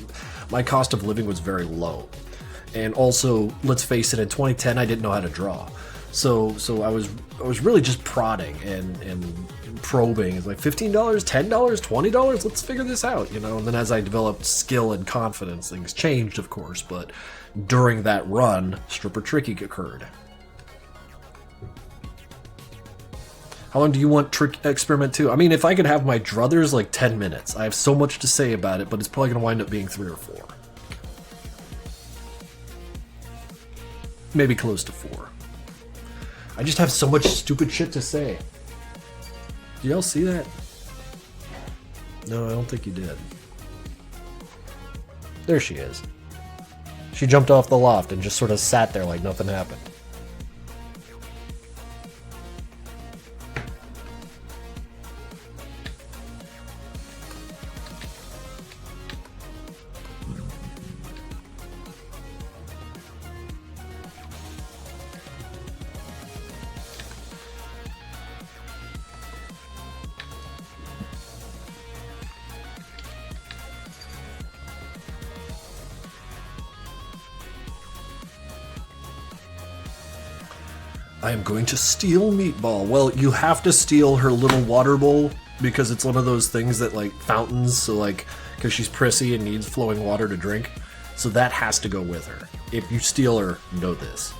my cost of living was very low. And also, let's face it, in 2010, I didn't know how to draw. So I was really just prodding and probing. It's like $15, $10, $20, let's figure this out, you know? And then as I developed skill and confidence, things changed, of course, but during that run, Stripper Tricky occurred. How long do you want Trick Experiment 2? I mean, if I could have my druthers, like 10 minutes. I have so much to say about it, but it's probably going to wind up being 3 or 4. Maybe close to 4. I just have so much stupid shit to say. Do y'all see that? No, I don't think you did. There she is. She jumped off the loft and just sort of sat there like nothing happened. I am going to steal Meatball. Well, you have to steal her little water bowl because it's one of those things that, like, fountains, so, like, because she's prissy and needs flowing water to drink. So that has to go with her. If you steal her, know this.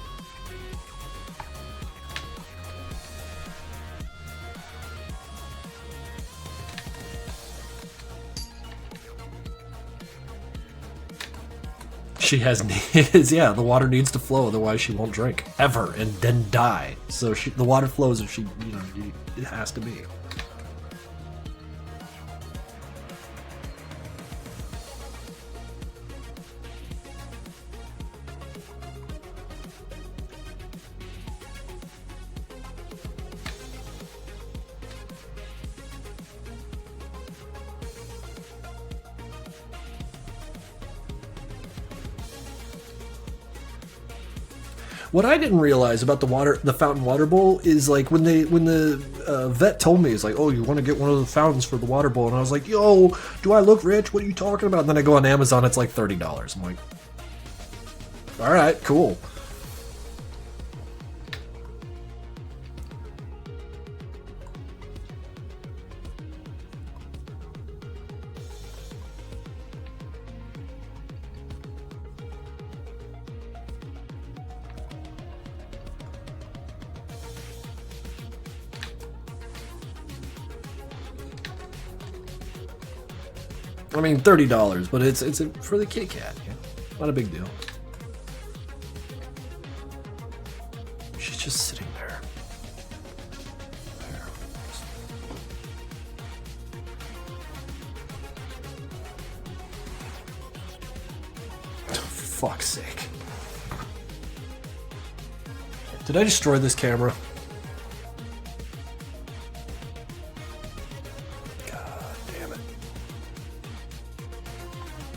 She has needs, yeah, the water needs to flow, otherwise she won't drink. Ever, and then die. So the water flows if she, you know, it has to be. What I didn't realize about the fountain water bowl is like when the vet told me, it's like, oh, you want to get one of the fountains for the water bowl, and I was like, yo, do I look rich? What are you talking about? And then I go on Amazon, it's like $30. I'm like, all right, cool. I mean, $30, but it's for the kitty cat. Yeah. Not a big deal. She's just sitting there. For fuck's sake. Did I destroy this camera?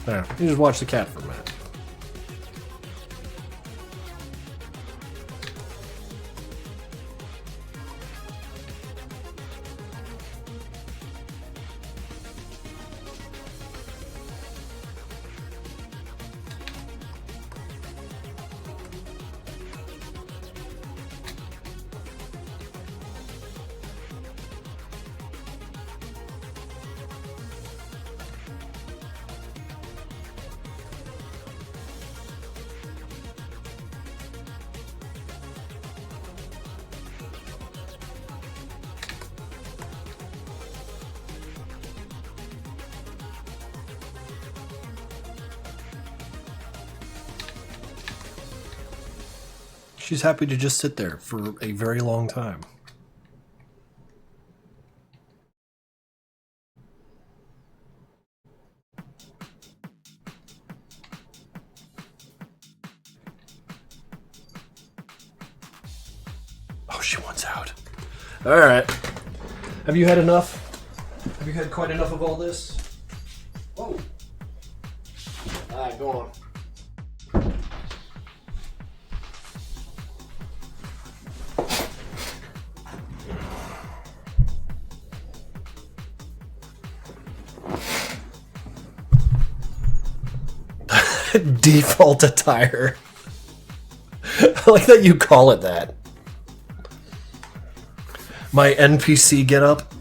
There, you just watch the cat for a minute. She's happy to just sit there for a very long time. Oh, she wants out. All right. Have you had enough? Have you had quite enough of all this? Oh. All right, go on. Default attire. I like that you call it that. My NPC get up.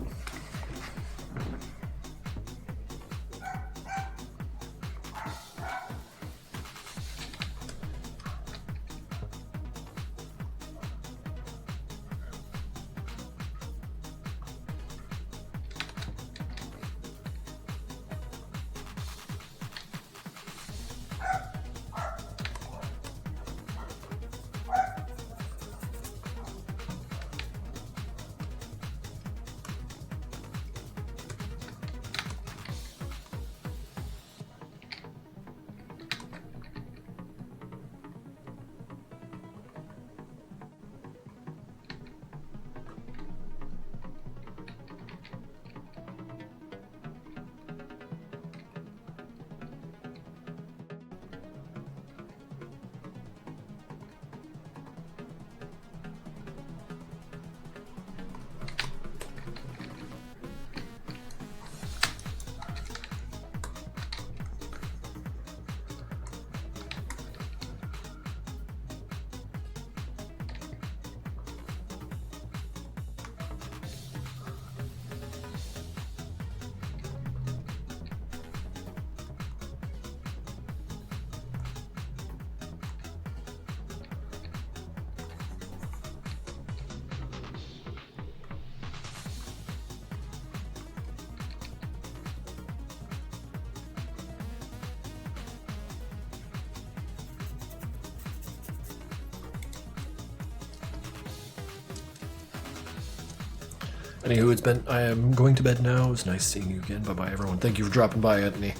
Anywho, I am going to bed now. It was nice seeing you again. Bye-bye, everyone. Thank you for dropping by, Anthony.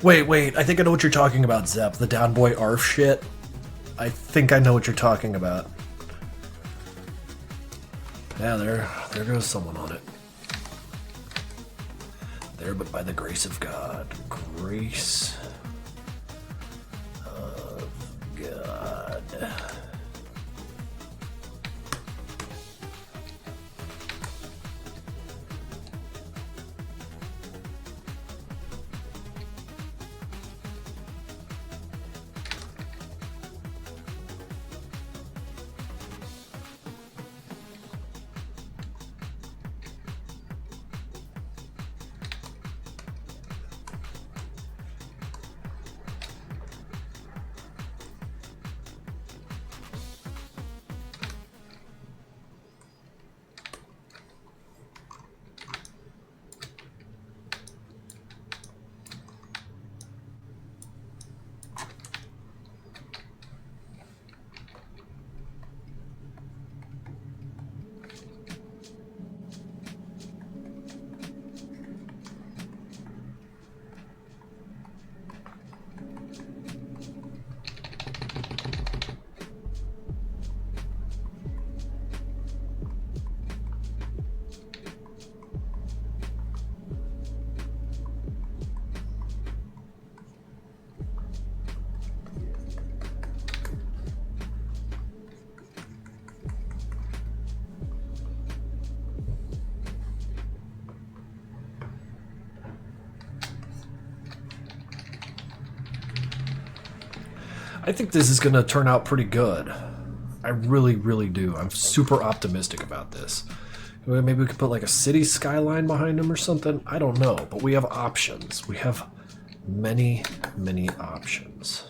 Wait, what? Wait, I think I know what you're talking about, Zep. The downboy ARF shit. I think I know what you're talking about. Yeah, there goes someone on it. There, but by the grace of God. Grace of God. I think this is going to turn out pretty good. I really, really do. I'm super optimistic about this. Maybe we could put like a city skyline behind him or something. I don't know, but we have options. We have many, many options.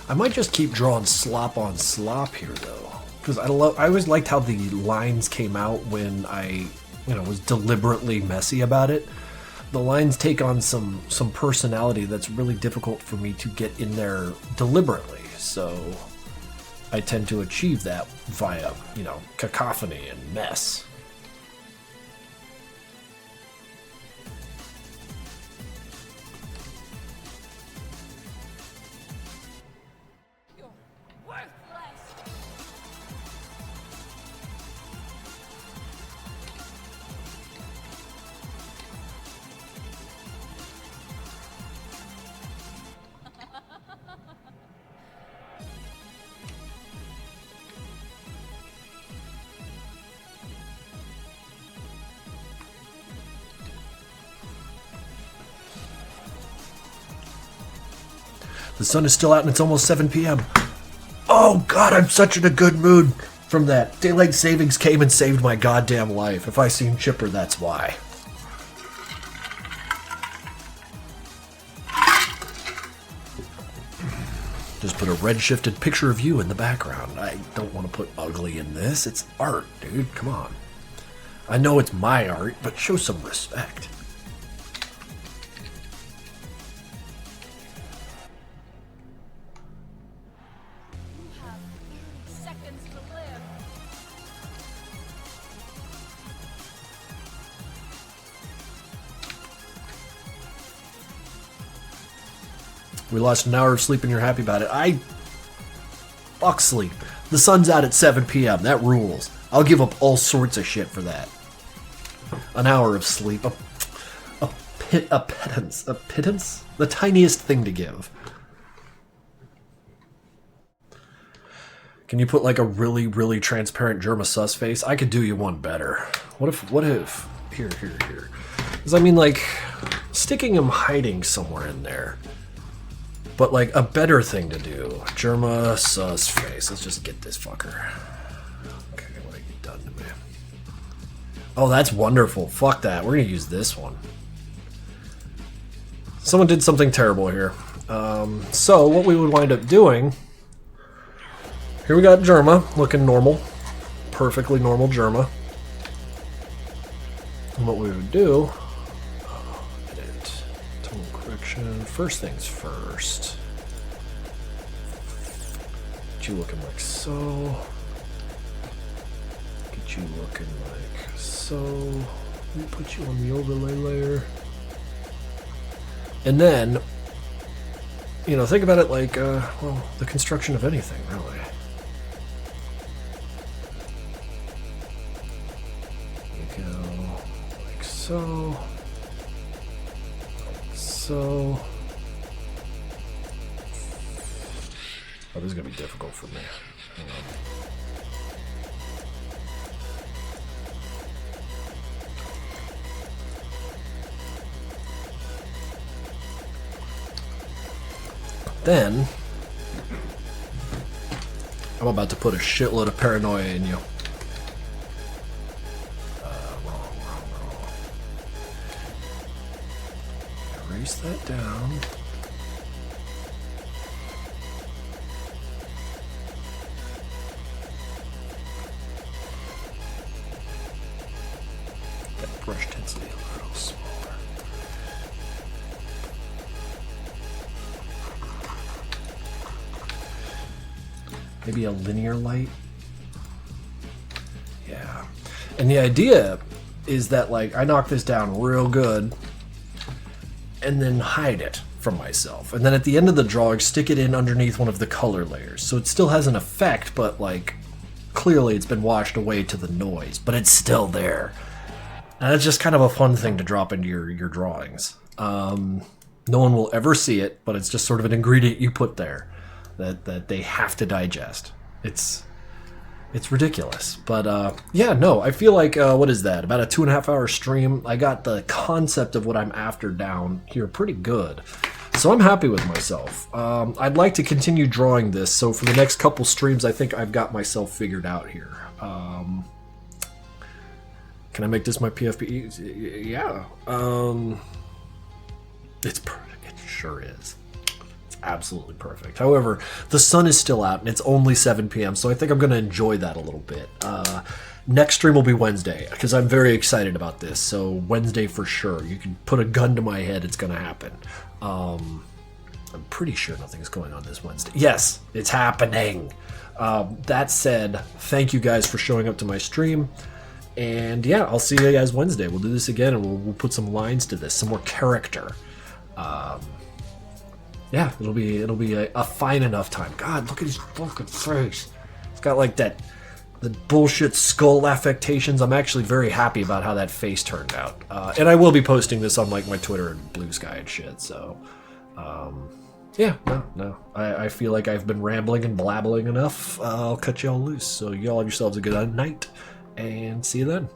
I might just keep drawing slop on slop here, though, because I always liked how the lines came out when I, was deliberately messy about it. The lines take on some personality that's really difficult for me to get in there deliberately. So I tend to achieve that via, cacophony and mess. The sun is still out and it's almost 7 p.m. Oh god, I'm such in a good mood from that. Daylight savings came and saved my goddamn life. If I seen Chipper, that's why. Just put a red-shifted picture of you in the background. I don't want to put ugly in this. It's art, dude. Come on. I know it's my art, but show some respect. We lost an hour of sleep and you're happy about it. Fuck sleep. The sun's out at 7 p.m. That rules. I'll give up all sorts of shit for that. An hour of sleep. A pittance. A pittance? The tiniest thing to give. Can you put like a really, really transparent Germa sus face? I could do you one better. What if, here. Because I mean like, sticking him hiding somewhere in there. But like a better thing to do. Germa sus face. Let's just get this fucker. Okay, what have you done to me? Oh, that's wonderful. Fuck that. We're gonna use this one. Someone did something terrible here. So what we would wind up doing... Here we got Germa, looking normal. Perfectly normal Germa. And what we would do... Edit. Total correction. First things first. Get you looking like so. Get you looking like so. Let me put you on the overlay layer. And then, you know, think about it like, well, the construction of anything, really. You go like so. Like so. Oh, this is going to be difficult for me. Hang on. Then, I'm about to put a shitload of paranoia in you. Wrong. Erase that down. That brush density a little smaller. Maybe a linear light. Yeah. And the idea is that, like, I knock this down real good and then hide it from myself. And then at the end of the drawing, stick it in underneath one of the color layers. So it still has an effect, but, like, clearly it's been washed away to the noise, but it's still there. And it's just kind of a fun thing to drop into your drawings. No one will ever see it, but it's just sort of an ingredient you put there. That they have to digest. It's ridiculous. But yeah, no, I feel like, what is that? About a 2.5 hour stream. I got the concept of what I'm after down here pretty good. So I'm happy with myself. I'd like to continue drawing this. So for the next couple streams, I think I've got myself figured out here. Can I make this my PFP? Yeah. It sure is. Absolutely perfect. However, the sun is still out and it's only 7 p.m. so I think I'm going to enjoy that a little bit. Next stream will be Wednesday because I'm very excited about this. So Wednesday for sure. You can put a gun to my head, it's going to happen. I'm pretty sure nothing's going on this Wednesday. Yes, it's happening. That said, thank you guys for showing up to my stream. And yeah, I'll see you guys Wednesday. We'll do this again and we'll put some lines to this, some more character. Yeah, it'll be a fine enough time. God, look at his fucking face. It's got like the bullshit skull affectations. I'm actually very happy about how that face turned out. And I will be posting this on like my Twitter and Blue Sky and shit. So, yeah, no. I feel like I've been rambling and blabbling enough. I'll cut y'all loose. So y'all have yourselves a good night and see you then.